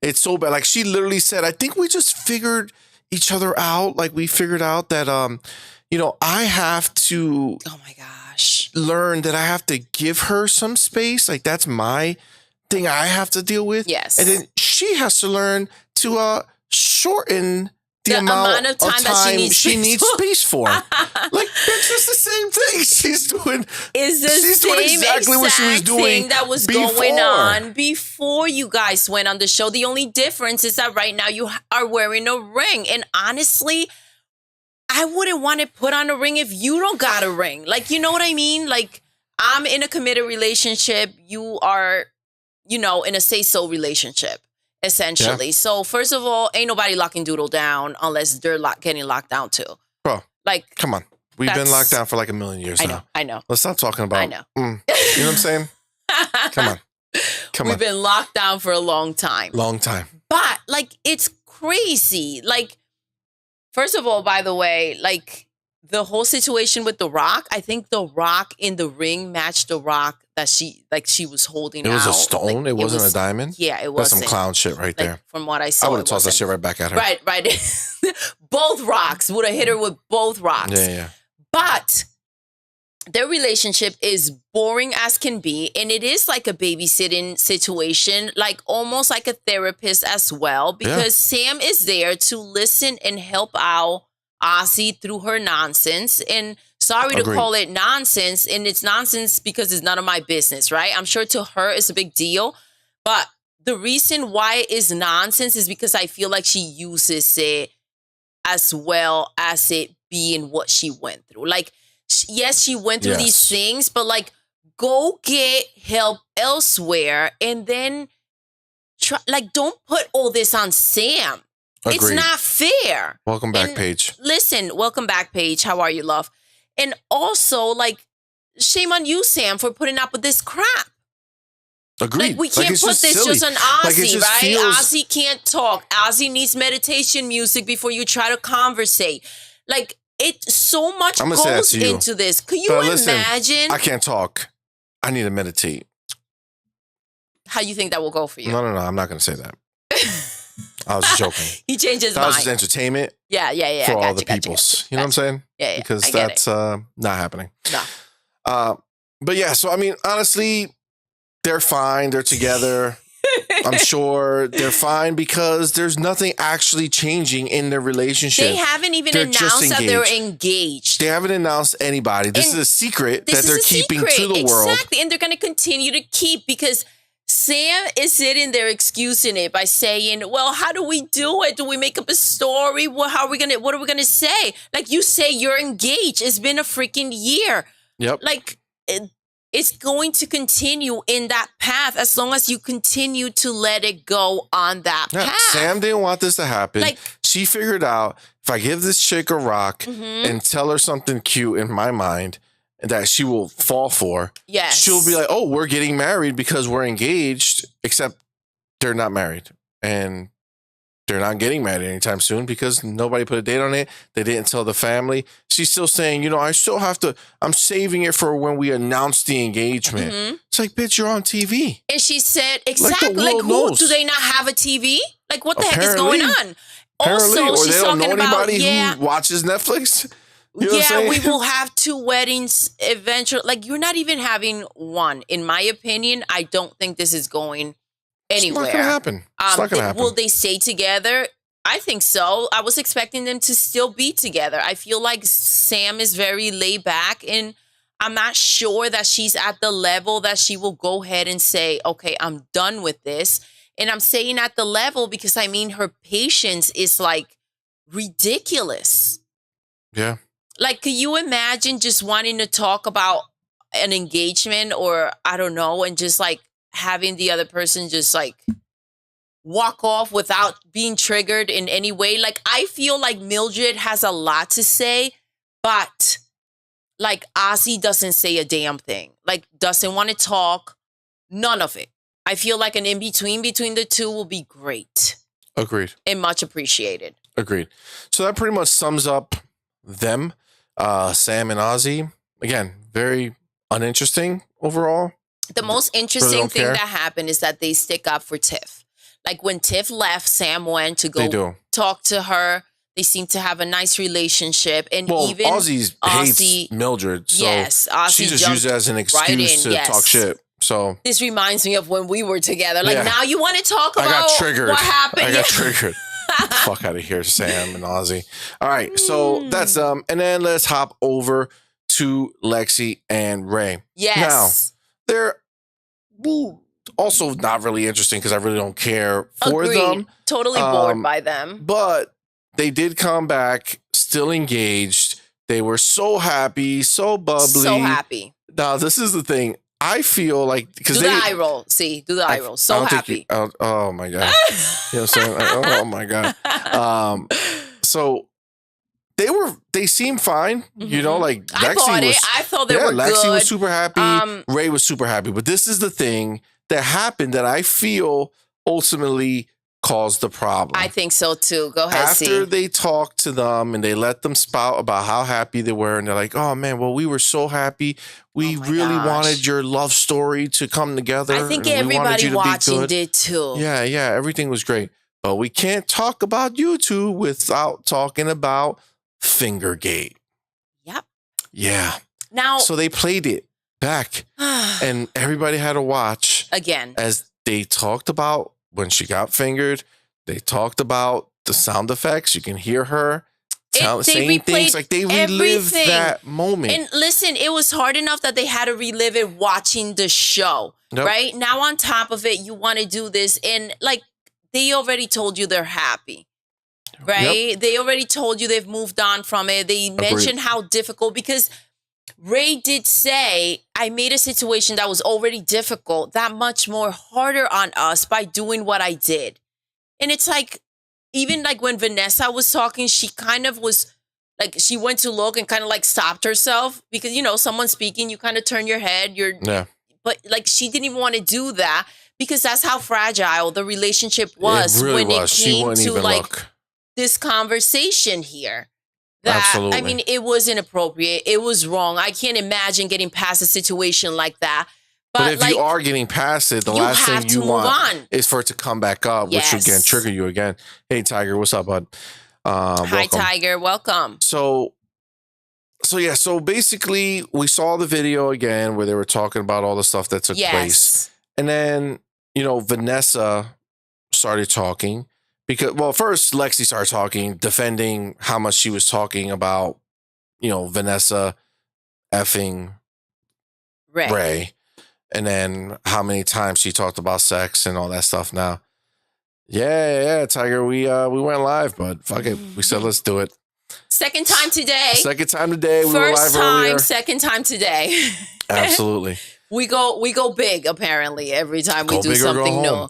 It's so bad. Like she literally said, I think we just figured each other out. Like we figured out that, I have to. Oh my gosh. Learn that I have to give her some space. Like that's my thing I have to deal with. Yes. And then she has to learn to shorten the amount of time that she needs space for. Like, bitch, it's the same thing. She's doing exactly what she was doing that was going on before you guys went on the show. The only difference is that right now you are wearing a ring. And honestly, I wouldn't want to put on a ring if you don't got a ring. Like, you know what I mean? Like, I'm in a committed relationship. You are, in a say-so relationship. Essentially. Yeah. So first of all, ain't nobody locking Doodle down unless they're getting locked down too. Bro, like, come on. We've been locked down for like a million years now. I know. Let's stop talking about. I know. You know what I'm saying? Come on. We've been locked down for a long time. But like, it's crazy. Like, first of all, by the way, like the whole situation with The Rock, I think The Rock in the ring matched The Rock that she was holding out. It was a stone? Like, it wasn't a diamond? Yeah, it was. That's some clown shit right there. From what I saw, I would have tossed that shit right back at her. Right. Both rocks. Would have hit her with both rocks. Yeah. But their relationship is boring as can be. And it is like a babysitting situation, like almost like a therapist as well. Because Sam is there to listen and help out Ozzy through her nonsense. And sorry to call it nonsense, and it's nonsense because it's none of my business, right? I'm sure to her it's a big deal, but the reason why it is nonsense is because I feel like she uses it as well as it being what she went through. Like, yes, she went through these things, but like, go get help elsewhere, and then try, like, don't put all this on Sam. Agreed. It's not fair. Welcome back, Paige. Listen, welcome back, Paige. How are you, love? And also, like, shame on you, Sam, for putting up with this crap. Agreed. Like, we can't put this silly. just on Ozzy, like, right? Ozzy can't talk. Ozzy needs meditation music before you try to conversate. Like, so much goes into this. Could you imagine? I can't talk. I need to meditate. How you think that will go for you? No. I'm not going to say that. I was just joking. He changed his mind. That was just entertainment. Yeah. For all the peoples. You know what I'm saying? Yeah. Because that's not happening. No. But yeah, so I mean, honestly, they're fine. They're together. I'm sure they're fine because there's nothing actually changing in their relationship. They haven't even announced that they're engaged. They haven't announced anybody. This is a secret that they're keeping to the world. Exactly. And they're going to continue to keep because Sam is sitting there excusing it by saying, well, how do we do it? Do we make up a story? What are we going to say? Like, you say you're engaged. It's been a freaking year. Yep. Like, it's going to continue in that path as long as you continue to let it go on that path. Sam didn't want this to happen. Like, she figured out, if I give this chick a rock and tell her something cute in my mind that she will fall for, she'll be like, oh, we're getting married because we're engaged, except they're not married. And they're not getting married anytime soon because nobody put a date on it. They didn't tell the family. She's still saying, I'm saving it for when we announce the engagement. It's like, bitch, you're on TV. And she said, exactly. Like, who, do they not have a TV? Like, what the heck is going on? Also, or she's they don't know anybody who watches Netflix. You know we will have 2 weddings eventually. Like, you're not even having one. In my opinion, I don't think this is going anywhere. It's not going to happen. It's not going to happen. Will they stay together? I think so. I was expecting them to still be together. I feel like Sam is very laid back, and I'm not sure that she's at the level that she will go ahead and say, okay, I'm done with this. And I'm saying at the level because, I mean, her patience is like ridiculous. Yeah. Like, could you imagine just wanting to talk about an engagement or I don't know, and just like having the other person just like walk off without being triggered in any way? Like, I feel like Mildred has a lot to say, but like Ozzy doesn't say a damn thing, like doesn't want to talk, none of it. I feel like an in-between between the two will be great. Agreed. And much appreciated. Agreed. So that pretty much sums up them, Sam and Ozzy. Again, very uninteresting overall. The most interesting thing that happened is that they stick up for Tiff. Like, when Tiff left, Sam went to go talk to her. They seem to have a nice relationship. And even Ozzy hates Mildred. So Ozzy she just used it as an excuse to talk shit. So this reminds me of when we were together. Like, now you want to talk about what happened. I got triggered. fuck out of here, Sam and Ozzy. All right, so that's and then let's hop over to Lexi and Ray. Yes. Now, they're also not really interesting because I really don't care for them. Totally bored by them. But they did come back, still engaged. They were so happy, so bubbly. So happy. Now, this is the thing. I feel like because do the eye roll. See, do the eye roll. So happy. Oh my god. You know what I'm saying? Oh my god. So they seemed fine. You know, like Lexi I thought they were Lexi good. was super happy. Ray was super happy. But this is the thing that happened that I feel ultimately caused the problem. I think so too. Go ahead, After they talked to them and they let them spout about how happy they were, and they're like, "Oh man, well we were so happy. We really wanted your love story to come together. I think everybody watching did too. Yeah, everything was great. But we can't talk about you two without talking about Fingergate." Yep. Yeah. Now, so they played it back, and everybody had to watch again as they talked about when she got fingered. They talked about the sound effects. You can hear her saying things like they relived that moment. And listen, it was hard enough that they had to relive it watching the show, right? Now on top of it, you want to do this, and like they already told you they're happy, right? Yep. They already told you they've moved on from it. They mentioned how difficult, because Ray did say, I made a situation that was already difficult that much more harder on us by doing what I did. And it's like, even like when Vanessa was talking, she kind of was like, she went to look and kind of like stopped herself because, you know, someone speaking, you kind of turn your head, but like she didn't even want to do that because that's how fragile the relationship was when it came to like this conversation here. Absolutely. I mean, it was inappropriate. It was wrong. I can't imagine getting past a situation like that. But if like, you are getting past it, the last thing you want is for it to come back up, which would again trigger you again. Hey, Tiger, what's up, bud? Hi, welcome. Tiger. Welcome. So basically, we saw the video again where they were talking about all the stuff that took place. And then, you know, Vanessa started talking. Because, well, first Lexi started talking, defending how much she was talking about, you know, Vanessa effing Ray. And then how many times she talked about sex and all that stuff. Now, yeah, Tiger, we went live, but fuck it. We said, let's do it. Second time today. We were live earlier. Second time today. Absolutely. We go big, apparently, every time we do something new.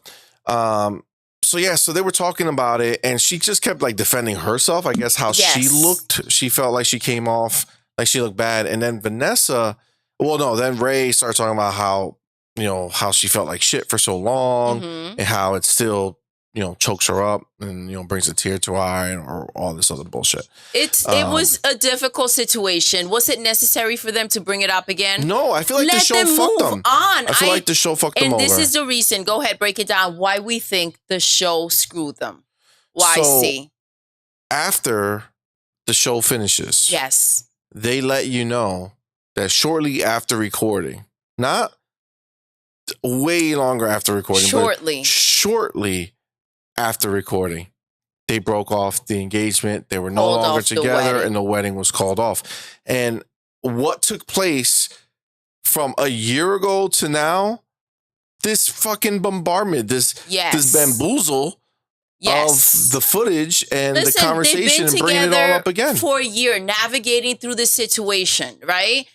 So they were talking about it, and she just kept like defending herself. I guess how she looked, she felt like she came off like she looked bad. And then then Ray started talking about how, you know, how she felt like shit for so long and how it still, you know, chokes her up and, you know, brings a tear to her eye or all this other bullshit. It was a difficult situation. Was it necessary for them to bring it up again? No, I feel like the show fucked them. I feel like the show fucked them over. And this is the reason. Go ahead, break it down. Why we think the show screwed them. Why? After the show finishes, they let you know that shortly after recording, not way longer after recording, but shortly after recording, they broke off the engagement. They were no longer together and the wedding was called off. And what took place from a year ago to now, this fucking bombardment, this bamboozle of the footage and the conversation and bringing it all up again. For a year, navigating through this situation, right?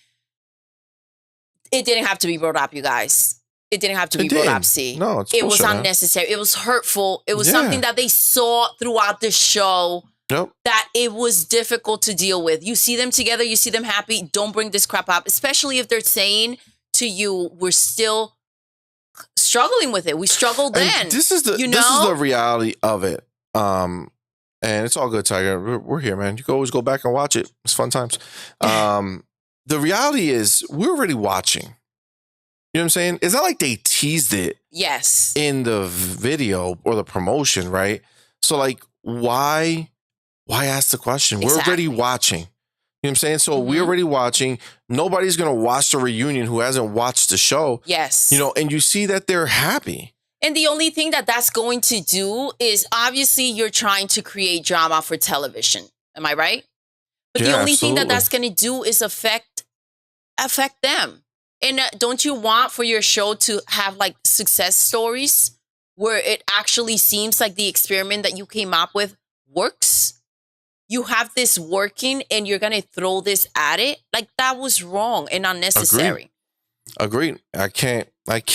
It didn't have to be brought up, you guys. It didn't have to be brought up, see. No, it was unnecessary. It was hurtful. It was something that they saw throughout the show that it was difficult to deal with. You see them together, you see them happy. Don't bring this crap up, especially if they're saying to you, we're still struggling with it. We struggled then. This is the reality of it. And it's all good, Tiger. We're here, man. You can always go back and watch it. It's fun times. The reality is we're already watching. You know what I'm saying? It's not like they teased it in the video or the promotion, right? So like, why ask the question? We're already watching. You know what I'm saying? So we're already watching. Nobody's going to watch the reunion who hasn't watched the show. Yes. You know, and you see that they're happy. And the only thing that that's going to do is obviously you're trying to create drama for television. Am I right? But the Yeah, only thing that absolutely. that's going to do is affect them. And don't you want for your show to have like success stories where it actually seems like the experiment that you came up with works? You have this working and you're going to throw this at it? Like that was wrong and unnecessary. Agreed. I can't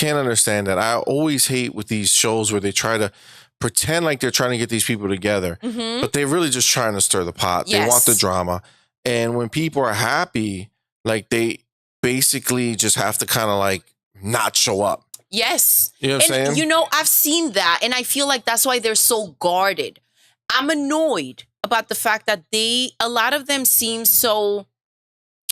understand that. I always hate with these shows where they try to pretend like they're trying to get these people together, but they're really just trying to stir the pot. They want the Yes. drama. And when people are happy, like they basically just have to kind of like not show up. Yes. You know what I'm And saying? you know, I've seen that and I feel like that's why they're so guarded. I'm annoyed about the fact that a lot of them seem so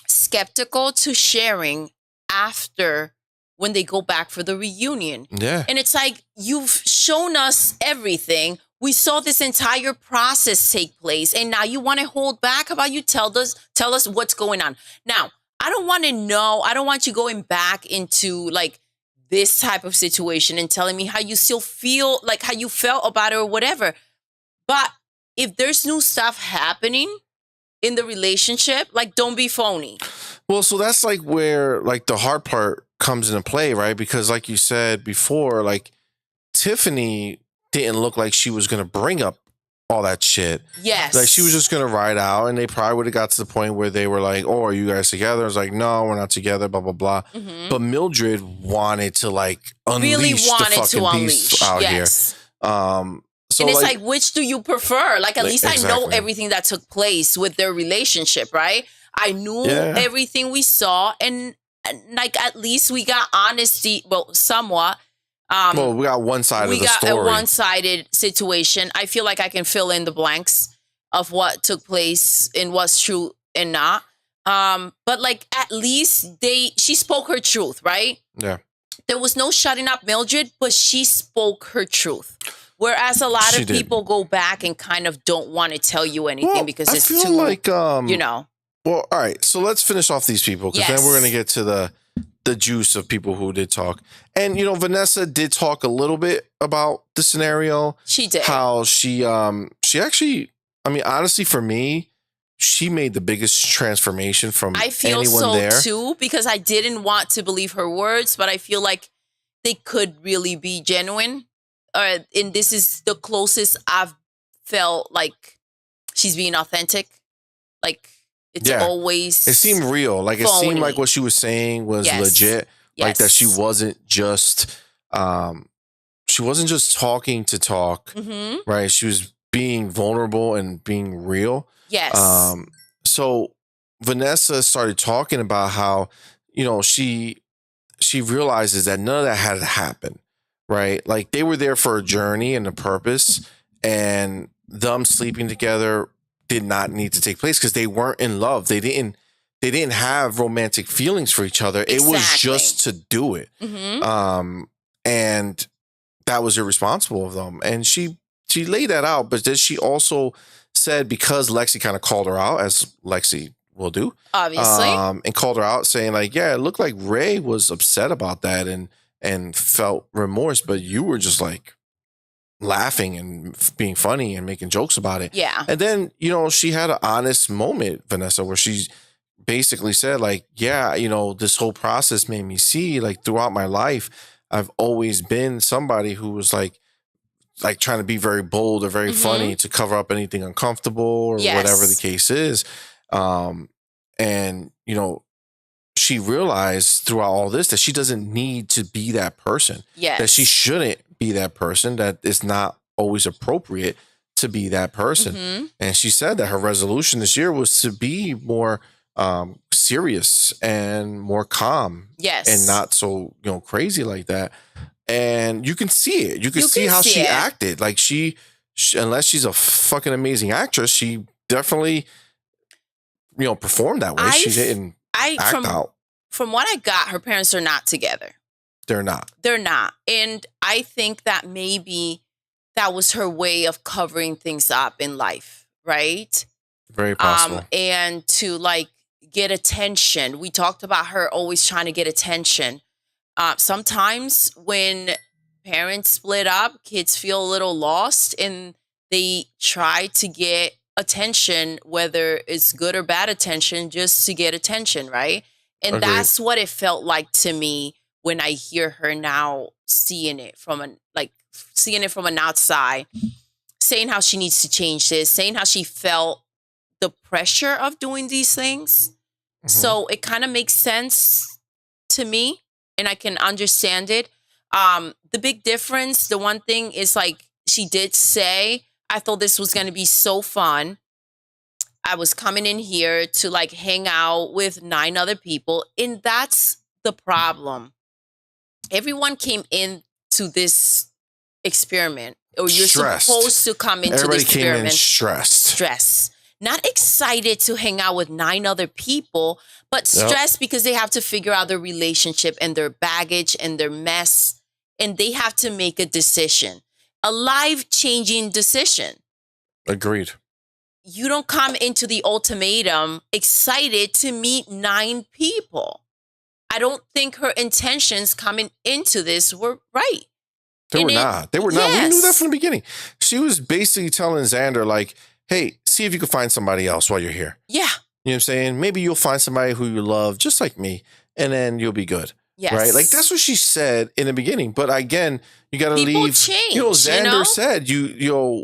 skeptical to sharing after when they go back for the reunion. Yeah. And it's like, you've shown us everything. We saw this entire process take place. And now you want to hold back? How about you tell us what's going on? Now, I don't want to know. I don't want you going back into like this type of situation and telling me how you still feel, like how you felt about it or whatever. But if there's new stuff happening in the relationship, like don't be phony. Well, so that's like where like the hard part comes into play, right? Because like you said before, like Tiffany didn't look like she was going to bring up all that shit. Yes. Like she was just going to ride out, and they probably would have got to the point where they were like, "Oh, are you guys together?" I was like, "No, we're not together." Blah blah blah. But Mildred wanted to like unleash really wanted the to fucking beast unleash. out Yes. here. So and it's like, which do you prefer? Like, at least I know exactly. everything that took place with their relationship, right? I knew everything we saw, and like at least we got honesty. Well, somewhat. Well, we got one side of the story. We got a one-sided situation. I feel like I can fill in the blanks of what took place and what's true and not. But like at least she spoke her truth, right? Yeah. There was no shutting up Mildred, but she spoke her truth. Whereas a lot of people go back and kind of don't want to tell you anything because it's too, like, you know. Well, all right. So let's finish off these people because then we're going to get to the juice of people who did talk. And, you know, Vanessa did talk a little bit about the scenario. She did. How she actually, I mean, honestly, for me, she made the biggest transformation from anyone there. I feel so too, because I didn't want to believe her words, but I feel like they could really be genuine. And this is the closest I've felt like she's being authentic. Like it's always it seemed real. Like phony. It seemed like what she was saying was legit. Like that she wasn't just talking to talk. Right. She was being vulnerable and being real. Yes. So Vanessa started talking about how, you know, she realizes that none of that had to happen. Right. Like they were there for a journey and a purpose, and them sleeping together did not need to take place because they weren't in love. They didn't have romantic feelings for each other. Exactly. It was just to do it. And that was irresponsible of them. And she laid that out, but then she also said, because Lexi kind of called her out, as Lexi will do. Obviously. And called her out saying like, yeah, it looked like Ray was upset about that and felt remorse, but you were just like laughing and being funny and making jokes about it. Yeah. And then, you know, she had an honest moment, Vanessa, where she basically said like, yeah, you know, this whole process made me see like throughout my life, I've always been somebody who was like trying to be very bold or very funny to cover up anything uncomfortable or whatever the case is. And, you know, she realized throughout all this that she doesn't need to be that person. Yes. That she shouldn't be that person, that it's not always appropriate to be that person. And she said that her resolution this year was to be more serious and more calm. Yes. And not so, you know, crazy like that. And you can see it. You can see how she acted. Like she, unless she's a fucking amazing actress, she definitely, you know, performed that way. She didn't act out. From what I got, her parents are not together. They're not. They're not. And I think that maybe that was her way of covering things up in life, right? Very possible. And to like get attention. We talked about her always trying to get attention. Sometimes when parents split up, kids feel a little lost, and they try to get attention, whether it's good or bad attention, just to get attention, right? And Agreed. that's what it felt like to me when I hear her now, seeing it from an outside, saying how she needs to change this, saying how she felt the pressure of doing these things. Mm-hmm. So it kind of makes sense to me, and I can understand it. The big difference, the one thing is, like, she did say, I thought this was going to be so fun. I was coming in here to like hang out with 9 other people. And that's the problem. Everyone came into this experiment, or you're Stressed. supposed to come into Everybody this experiment. came in stressed. Stress. Not excited to hang out with 9 other people, but stressed because they have to figure out their relationship and their baggage and their mess. And they have to make a decision, a life-changing decision. Agreed. You don't come into the ultimatum excited to meet 9 people. I don't think her intentions coming into this were right. They were not. We knew that from the beginning. She was basically telling Xander, like, hey, see if you can find somebody else while you're here. Yeah. You know what I'm saying? Maybe you'll find somebody who you love, just like me, and then you'll be good. Yes. Right? Like, that's what she said in the beginning. But again, you got to leave. Change, Xander said,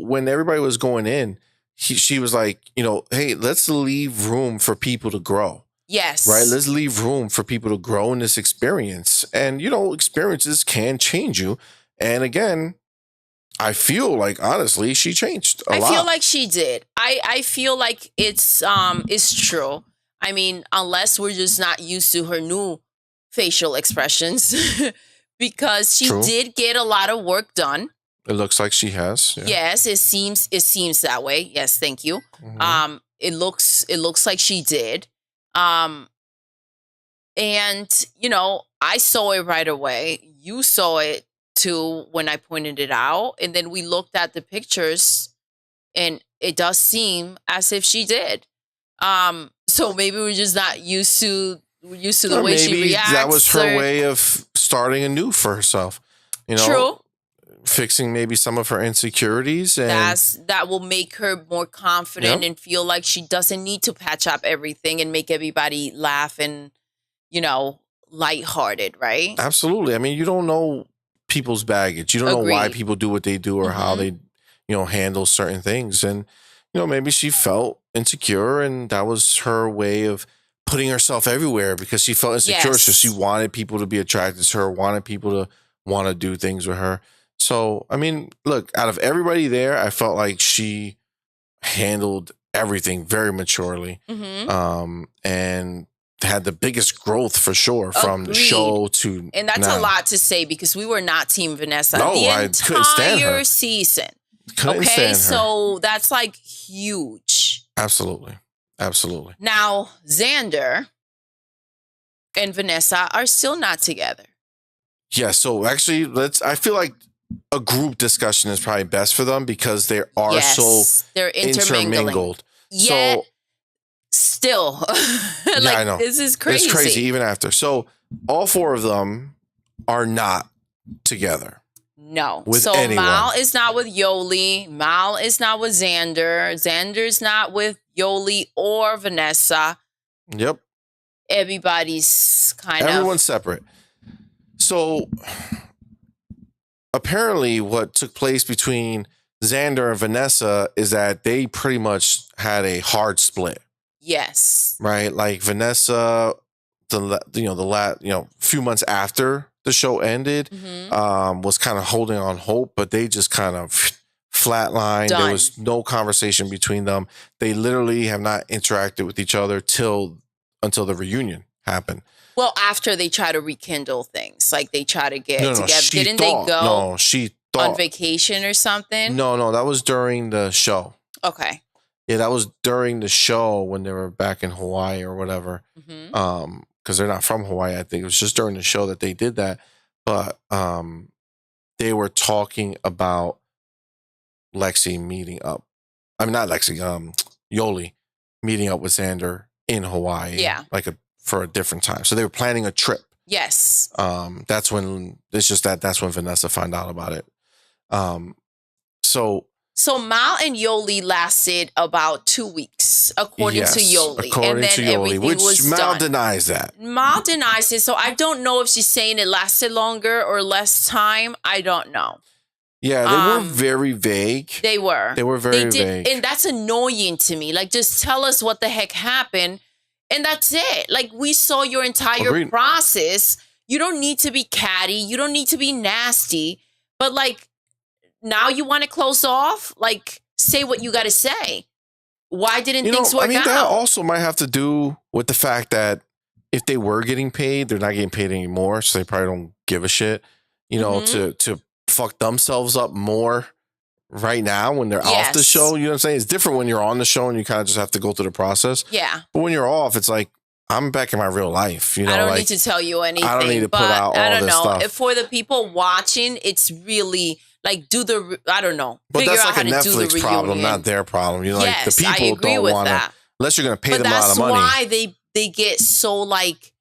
when everybody was going in, she was like, hey, let's leave room for people to grow. Yes. Right? Let's leave room for people to grow in this experience. And, experiences can change you. And again, I feel like, honestly, she changed a lot. I feel like she did. I feel like it's true. I mean, unless we're just not used to her new facial expressions, because she did get a lot of work done. It looks like she has. Yeah. Yes, it seems that way. Yes, thank you. Mm-hmm. It looks like she did. And I saw it right away. You saw it too when I pointed it out, and then we looked at the pictures, and it does seem as if she did. So maybe we're just not used to the way she reacts. That was her way of starting anew for herself. True. Fixing maybe some of her insecurities, and that will make her more confident and feel like she doesn't need to patch up everything and make everybody laugh and lighthearted, right? Absolutely. I mean, you don't know people's baggage. You don't know why people do what they do or how they handle certain things, and maybe she felt insecure, and that was her way of putting herself everywhere because she felt insecure. So she wanted people to be attracted to her, wanted people to want to do things with her. So, I mean, look, out of everybody there, I felt like she handled everything very maturely, and had the biggest growth for sure from the show to and that's a lot to say because we were not Team Vanessa no, the I couldn't stand her. Entire season. Couldn't stand her. So that's like huge. Absolutely. Now, Xander and Vanessa are still not together. Yeah, so actually, I feel like a group discussion is probably best for them because they are they're intermingled. Yet, still, I know. This is crazy. It's crazy even after. So all 4 of them are not together. No. With so anyone. Mal is not with Yoli. Mal is not with Xander. Xander's not with Yoli or Vanessa. Yep. Everybody's everyone's separate. So apparently what took place between Xander and Vanessa is that they pretty much had a hard split. Yes. Right? Like Vanessa, few months after the show ended, was kind of holding on hope, but they just kind of flatlined. There was no conversation between them. They literally have not interacted with each other until the reunion happened. Well, after they try to rekindle things, like they try to get together. Didn't they go she thought, on vacation or something? No, that was during the show. Okay. Yeah, that was during the show when they were back in Hawaii or whatever. Because they're not from Hawaii, I think. It was just during the show that they did that. But they were talking about Lexi meeting up. I mean, not Lexi, Yoli meeting up with Xander in Hawaii. Yeah. For a different time. So they were planning a trip. Yes. That's when that's when Vanessa found out about it. So Mal and Yoli lasted about 2 weeks, according to yes, Yoli. according and then to Yoli, everything which was Mal done. denies that. Mal denies it, so I don't know if she's saying it lasted longer or less time. I don't know. Yeah, they were very vague. They were. They were very vague. And that's annoying to me. Like, just tell us what the heck happened, and that's it. Like, we saw your entire process. You don't need to be catty. You don't need to be nasty. But, like, now you want to close off? Like, say what you got to say. Why didn't things work out? That also might have to do with the fact that if they were getting paid, they're not getting paid anymore. So they probably don't give a shit, to fuck themselves up more right now when they're off the show. You know what I'm saying? It's different when you're on the show and you kind of just have to go through the process. Yeah. But when you're off, it's like, I'm back in my real life. I don't need to tell you anything. I don't need to put out all this stuff. For the people watching, it's really like I don't know. But that's like a Netflix problem, not their problem. Like the people don't want to, unless you're going to pay them a lot of money. That's why they get so like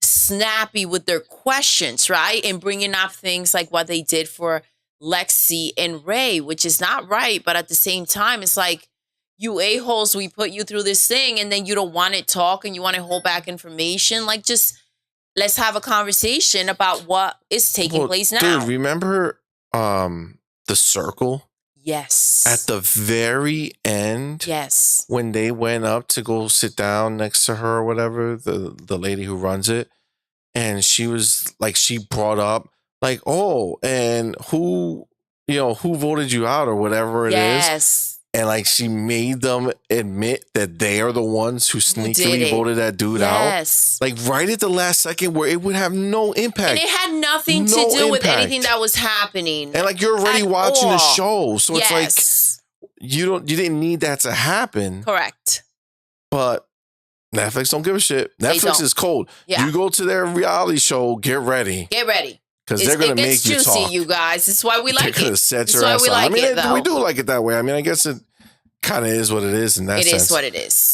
snappy with their questions, right? And bringing up things like what they did for Lexi and Ray, which is not right. But at the same time, it's like, you a-holes, we put you through this thing and then you don't want to talk and you want to hold back information. Like, just let's have a conversation about what is taking place now. Dude, remember the circle? Yes. At the very end? Yes. When they went up to go sit down next to her or whatever, the lady who runs it, and she was like, she brought up like, oh, and who voted you out or whatever it is. Yes. And like she made them admit that they are the ones who sneakily voted that dude out. Like right at the last second where it would have no impact. And it had nothing to do with anything that was happening. And like you're already watching the show. So it's like you didn't need that to happen. Correct. But Netflix don't give a shit. Netflix is cold. Yeah. You go to their reality show, get ready. Get ready. Because they're going to make you talk. You guys. That's why we like it. They're going to set your ass up. We do like it that way. I mean, I guess it kind of is what it is in that sense. It is what it is.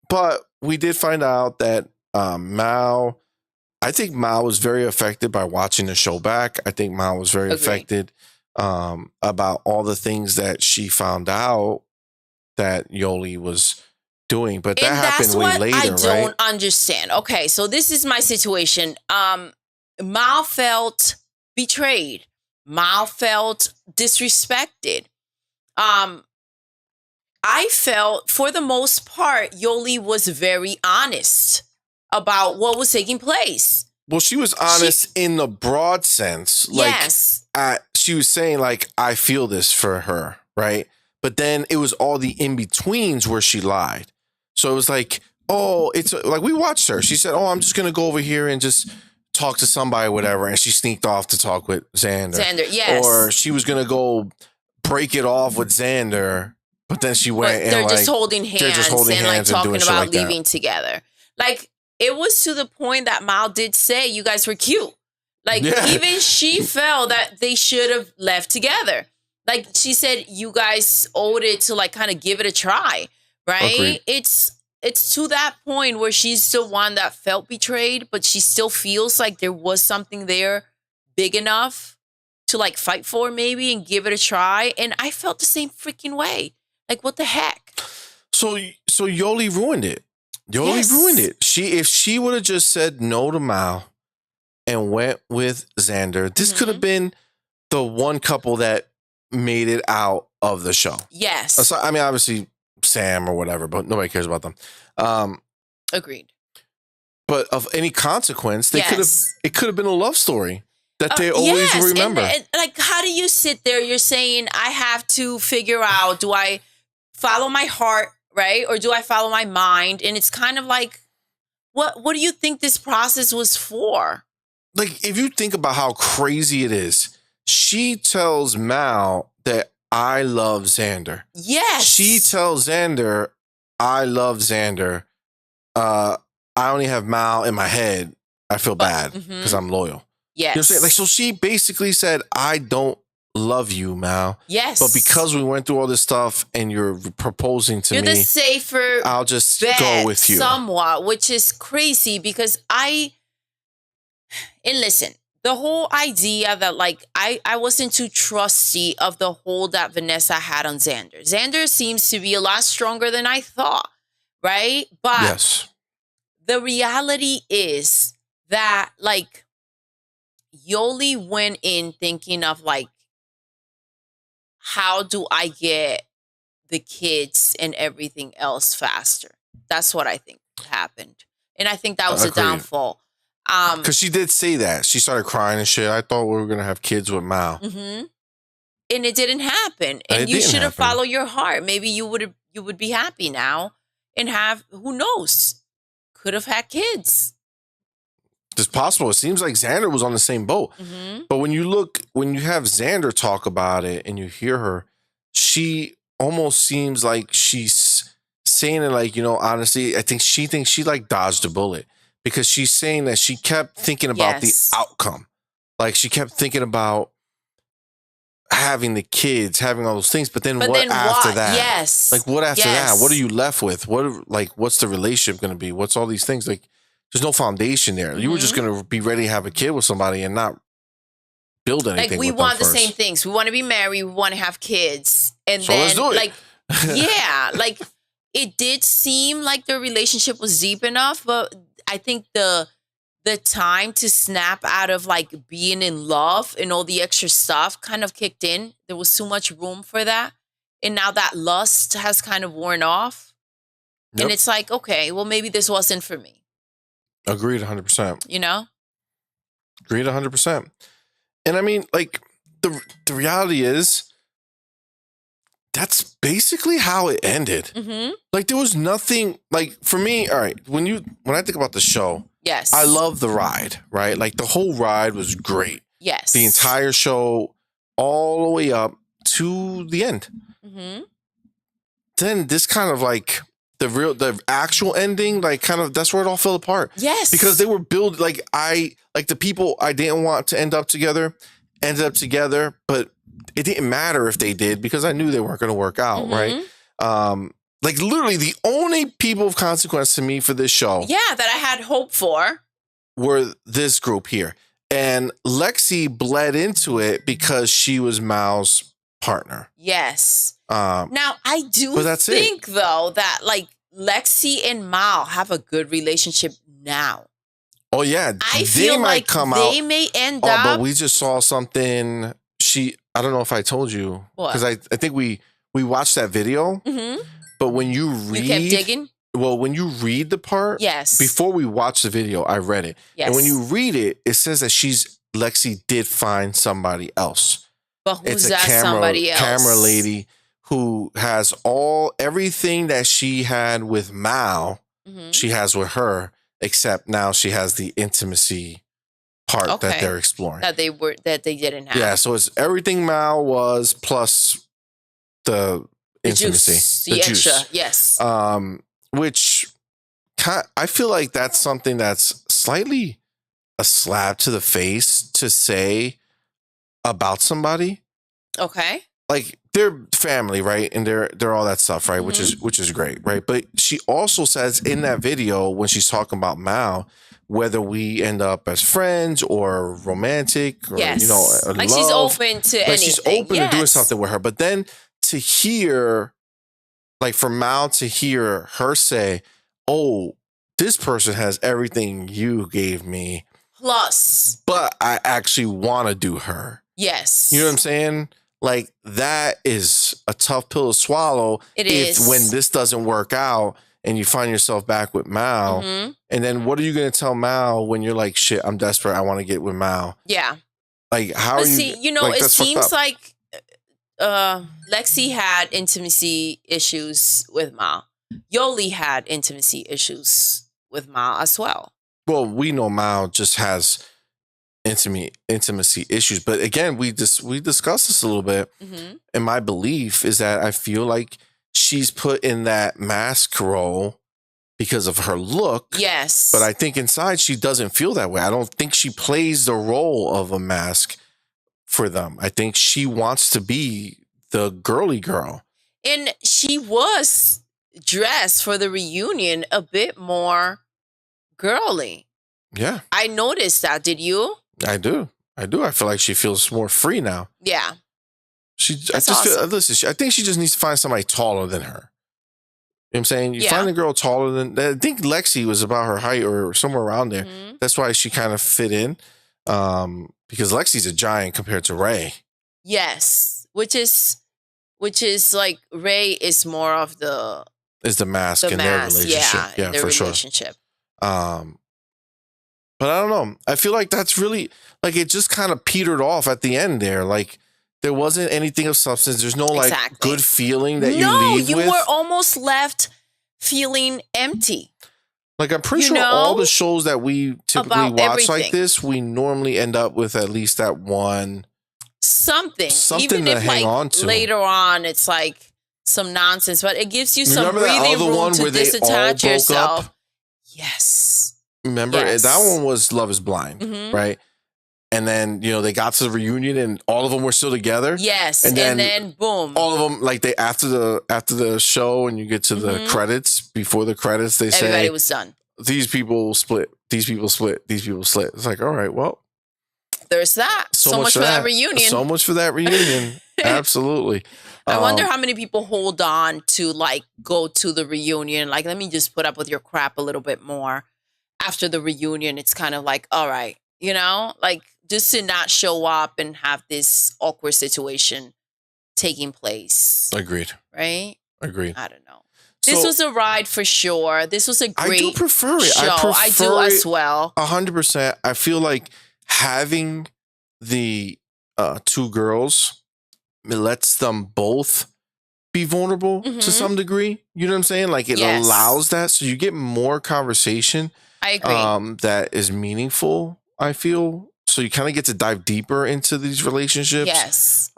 But we did find out that Mal, I think Mal was very affected by watching the show back. I think Mal was very affected about all the things that she found out that Yoli was doing. But that happened way later, right? I don't understand. Okay, so this is my situation. Mal felt betrayed. Mal felt disrespected. I felt, for the most part, Yoli was very honest about what was taking place. Well, she was honest in the broad sense. Like, yes. She was saying, like, I feel this for her, right? But then it was all the in-betweens where she lied. So it was like, oh, it's like we watched her. She said, oh, I'm just going to go over here and just talk to somebody or whatever, and she sneaked off to talk with Xander. Yes. Or she was gonna go break it off with Xander, but then she went and they're just holding hands and like talking about leaving together. Like, it was to the point that Mal did say you guys were cute. Like, even she felt that they should have left together. Like, she said you guys owed it to like kind of give it a try, right? Agreed. It's to that point where she's the one that felt betrayed, but she still feels like there was something there big enough to like fight for maybe and give it a try. And I felt the same freaking way. Like, what the heck? So Yoli ruined it. Yoli ruined it. If she would have just said no to Mal and went with Xander, this could have been the one couple that made it out of the show. Yes. I mean, obviously Sam or whatever, but nobody cares about them. Agreed. But of any consequence, it could have been a love story that they always remember. And like, how do you sit there? You're saying, I have to figure out, do I follow my heart, right? Or do I follow my mind? And it's kind of like, what do you think this process was for? Like, if you think about how crazy it is, she tells Mal that I love Xander. Yes. She tells Xander, I love Xander. I only have Mal in my head. I feel bad because I'm loyal. Yes. You know what I'm saying? Like, so she basically said, I don't love you, Mal. Yes. But because we went through all this stuff and you're proposing to me, you're the safer I'll just go with you. Somewhat, which is crazy because I And listen, the whole idea that like I wasn't too trusty of the hold that Vanessa had on Xander. Xander seems to be a lot stronger than I thought, right? But Yes. the reality is that like Yoli went in thinking of like, how do I get the kids and everything else faster? That's what I think happened. And I think that was a Agreed. downfall. Because she did say that. She started crying and shit. I thought we were going to have kids with Mao. Mm-hmm. And it didn't happen. And It you didn't should have happen. followed your heart. Maybe you would be happy now and have, who knows, could have had kids. It's possible. It seems like Xander was on the same boat. Mm-hmm. But when you have Xander talk about it and you hear her, she almost seems like she's saying it like, honestly, I think she thinks she like dodged a bullet because she's saying that she kept thinking about Yes. the outcome. Like she kept thinking about having the kids, having all those things. But then what after that? Yes. Like what after Yes. that? What are you left with? What's the relationship going to be? What's all these things? Like there's no foundation there. You were just going to be ready to have a kid with somebody and not build anything. Like we with them want the first. same things. We want to be married. We want to have kids. And So then let's do it. like, yeah, like it did seem like the relationship was deep enough, but I think the time to snap out of like being in love and all the extra stuff kind of kicked in. There was too much room for that. And now that lust has kind of worn off. Yep. And it's like, okay, well, maybe this wasn't for me. Agreed 100%. You know? Agreed 100%. And I mean, like, the reality is, that's basically how it ended. Mm-hmm. Like, there was nothing, like, for me, all right, when I think about the show, Yes. I love the ride, right? Like, the whole ride was great. Yes. The entire show, all the way up to the end. Mm-hmm. Then this kind of like, the actual ending, like kind of that's where it all fell apart. Yes. Because they were built like the people I didn't want to end up together ended up together, but it didn't matter if they did because I knew they weren't going to work out, Mm-hmm. right? Like literally the only people of consequence to me for this show, yeah, that I had hope for, were this group here. And Lexi bled into it because she was Mao's partner. Yes. Now I do think though that like Lexi and Mao have a good relationship now. Oh yeah, I feel like they may end up. But we just saw something. I don't know if I told you because I think we watched that video. Mm-hmm. But when you read, you kept digging. Well, when you read the part, yes. Before we watched the video, I read it. Yes. And when you read it, it says that Lexi did find somebody else. But who's it's that somebody else? Camera lady who has everything that she had with Mao. Mm-hmm. She has with her, except now she has the intimacy part that they're exploring that they didn't have. Yeah, so it's everything Mao was plus the intimacy, the juice. Extra, yes. Which I feel like that's something that's slightly a slap to the face to say about somebody. Okay. Like they're family, right? And they're all that stuff, right? Mm-hmm. Which is great, right? But she also says in that video when she's talking about Mao, whether we end up as friends or romantic or yes. like she's open to anything. She's open to doing something with her. But then to hear, like for Mao to hear her say, "Oh, this person has everything you gave me, plus, but I actually want to do her." Yes. You know what I'm saying? Like that is a tough pill to swallow. If when this doesn't work out and you find yourself back with Mao, mm-hmm. and then what are you going to tell Mao when you're like, shit, I'm desperate. I want to get with Mao. Yeah. Like how are you? See, like, it seems like Lexi had intimacy issues with Mao. Yoli had intimacy issues with Mao as well. Well, we know Mao just has intimacy issues, but again, we discussed this a little bit. Mm-hmm. And my belief is that I feel like she's put in that mask role because of her look. Yes, but I think inside she doesn't feel that way. I don't think she plays the role of a mask for them. I think she wants to be the girly girl, and she was dressed for the reunion a bit more girly. Yeah. I noticed that. Did you? I do. I feel like she feels more free now. Yeah. I just feel, listen, I think she just needs to find somebody taller than her. You know what I'm saying? You find a girl taller than, I think Lexi was about her height or somewhere around there. Mm-hmm. That's why she kind of fit in. Because Lexi's a giant compared to Ray. Yes. Which is like Ray is more of the mask in their relationship. Yeah, for relationship. Sure. But I don't know. I feel like that's really, like, it just kind of petered off at the end there. Like, there wasn't anything of substance. There's no, like, good feeling that you leave with. No, you were almost left feeling empty. Like, I'm pretty sure all the shows that we typically watch like this, we normally end up with at least that one. Something Even to if, hang like, on to. Later on, it's like some nonsense, but it gives you some Remember breathing room to where disattach yourself. Up? Yes. Remember? That one was Love is Blind, right? And then, you know, they got to the reunion and all of them were still together. Yes. And then boom. All of them, like, they after the show and you get to the credits, before the credits, they say everybody was done. These people split. These people split. These people split. It's like, all right, well. There's that. So much for that reunion. So much for that reunion. Absolutely. I wonder how many people hold on to, like, go to the reunion. Like, let me just put up with your crap a little bit more. After the reunion, it's kind of like, all right, you know, like, just to not show up and have this awkward situation taking place. Agreed. Right? Agreed. I don't know. This was a ride for sure. This was a great I do prefer it. show. I do as well. 100%. I feel like having the two girls, it lets them both be vulnerable to some degree. You know what I'm saying? Like, it allows that. So you get more conversation. I agree. That is meaningful, I feel. So you kind of get to dive deeper into these relationships. Yes.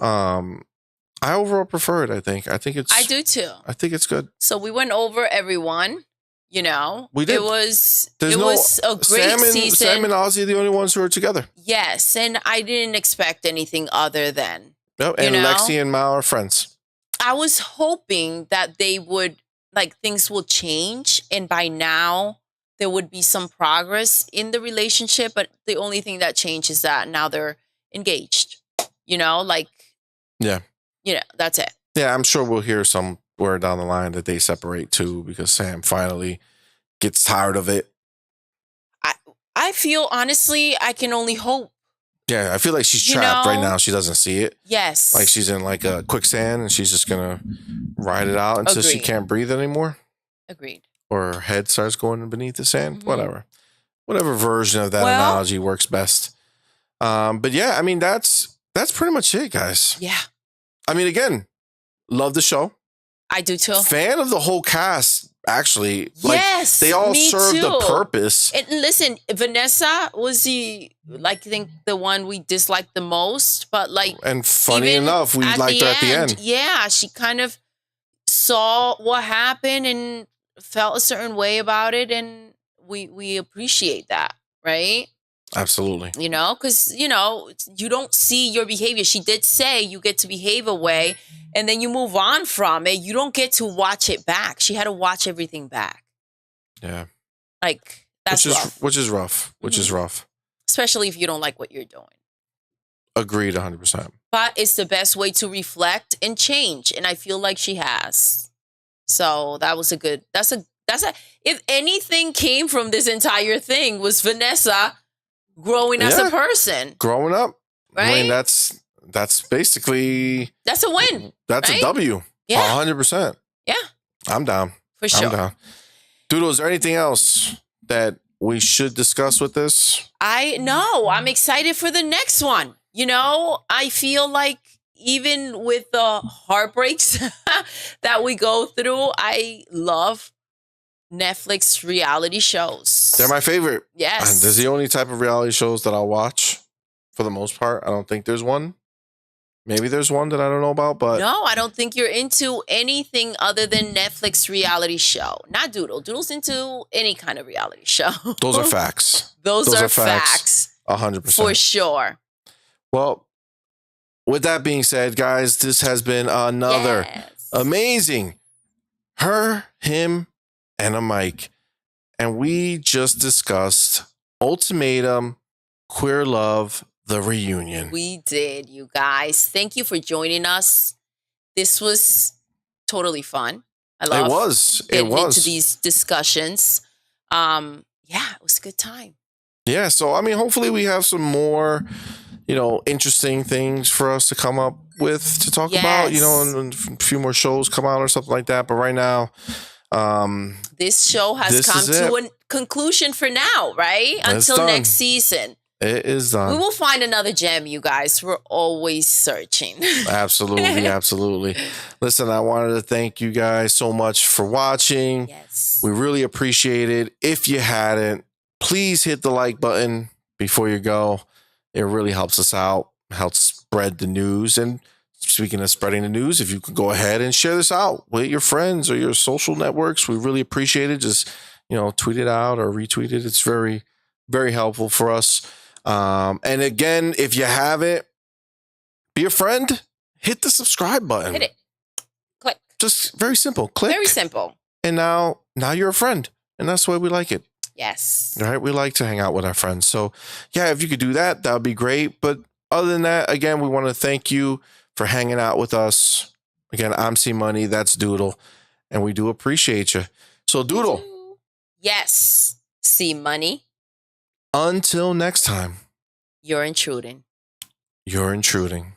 I overall prefer it, I think. I do too. I think it's good. So we went over everyone, you know. We did. It was a great season. Sam and Ozzy are the only ones who are together. Yes, and I didn't expect anything other than. Yep, and Lexi and Mal are friends. I was hoping that they would, like, things will change and by now there would be some progress in the relationship, but the only thing that changed is that now they're engaged. You know, like, yeah. You know, that's it. Yeah, I'm sure we'll hear somewhere down the line that they separate too, because Sam finally gets tired of it. I feel, honestly, I can only hope. Yeah, I feel like she's trapped right now. She doesn't see it. Yes. Like she's in like a quicksand and she's just going to ride it out until she can't breathe anymore. Agreed. Or her head starts going beneath the sand. Whatever version of that analogy works best. But yeah, I mean, that's pretty much it, guys. Yeah. I mean, again, love the show. I do too. Fan of the whole cast, actually. Yes, they all serve the purpose. And listen, Vanessa was I think the one we disliked the most, but like, and funny enough, we liked her at the end. Yeah, she kind of saw what happened and felt a certain way about it, and we appreciate that, right? Absolutely. You know, because, you know, you don't see your behavior. She did say you get to behave a way and then you move on from it. You don't get to watch it back. She had to watch everything back. Yeah. Like, that's rough. Which is rough. Which is rough. Especially if you don't like what you're doing. Agreed 100%. But it's the best way to reflect and change. And I feel like she has. So that was if anything came from this entire thing was Vanessa growing as a person. Growing up. Right? I mean, that's basically... That's a win. That's a W. Yeah. 100%. Yeah. I'm down. For sure. I'm down. Doodle, is there anything else that we should discuss with this? I'm excited for the next one. You know, I feel like even with the heartbreaks that we go through, I love Netflix reality shows. They're my favorite. Yes. They're the only type of reality shows that I'll watch for the most part. I don't think there's one. Maybe there's one that I don't know about, but... No, I don't think you're into anything other than Netflix reality show. Not Doodle. Doodle's into any kind of reality show. Those are facts. Those are facts. 100%. For sure. Well, with that being said, guys, this has been another amazing Her, Him, and a Mic. And we just discussed Ultimatum, Queer Love, the reunion. We did, you guys. Thank you for joining us. This was totally fun. I love getting into these discussions. Yeah, it was a good time. Yeah, so I mean, hopefully we have some more, interesting things for us to come up with to talk about, and a few more shows come out or something like that. But right now, this show has come to a conclusion for now, right? Until next season. It is done. We will find another gem, you guys. We're always searching. Absolutely, absolutely. Listen, I wanted to thank you guys so much for watching. Yes. We really appreciate it. If you hadn't, please hit the like button before you go. It really helps us out, helps spread the news. And speaking of spreading the news, if you could go ahead and share this out with your friends or your social networks, we really appreciate it. Just, tweet it out or retweet it. It's very, very helpful for us. And again, if you haven't, be a friend, hit the subscribe button. Hit it. Click. Just very simple. Click. Very simple. And now you're a friend. And that's why we like it. Yes. All right. We like to hang out with our friends. So yeah, if you could do that, that would be great. But other than that, again, we want to thank you for hanging out with us. Again, I'm CMoney. That's Doodle. And we do appreciate you. So Doodle. Yes. CMoney. Until next time. You're intruding. You're intruding.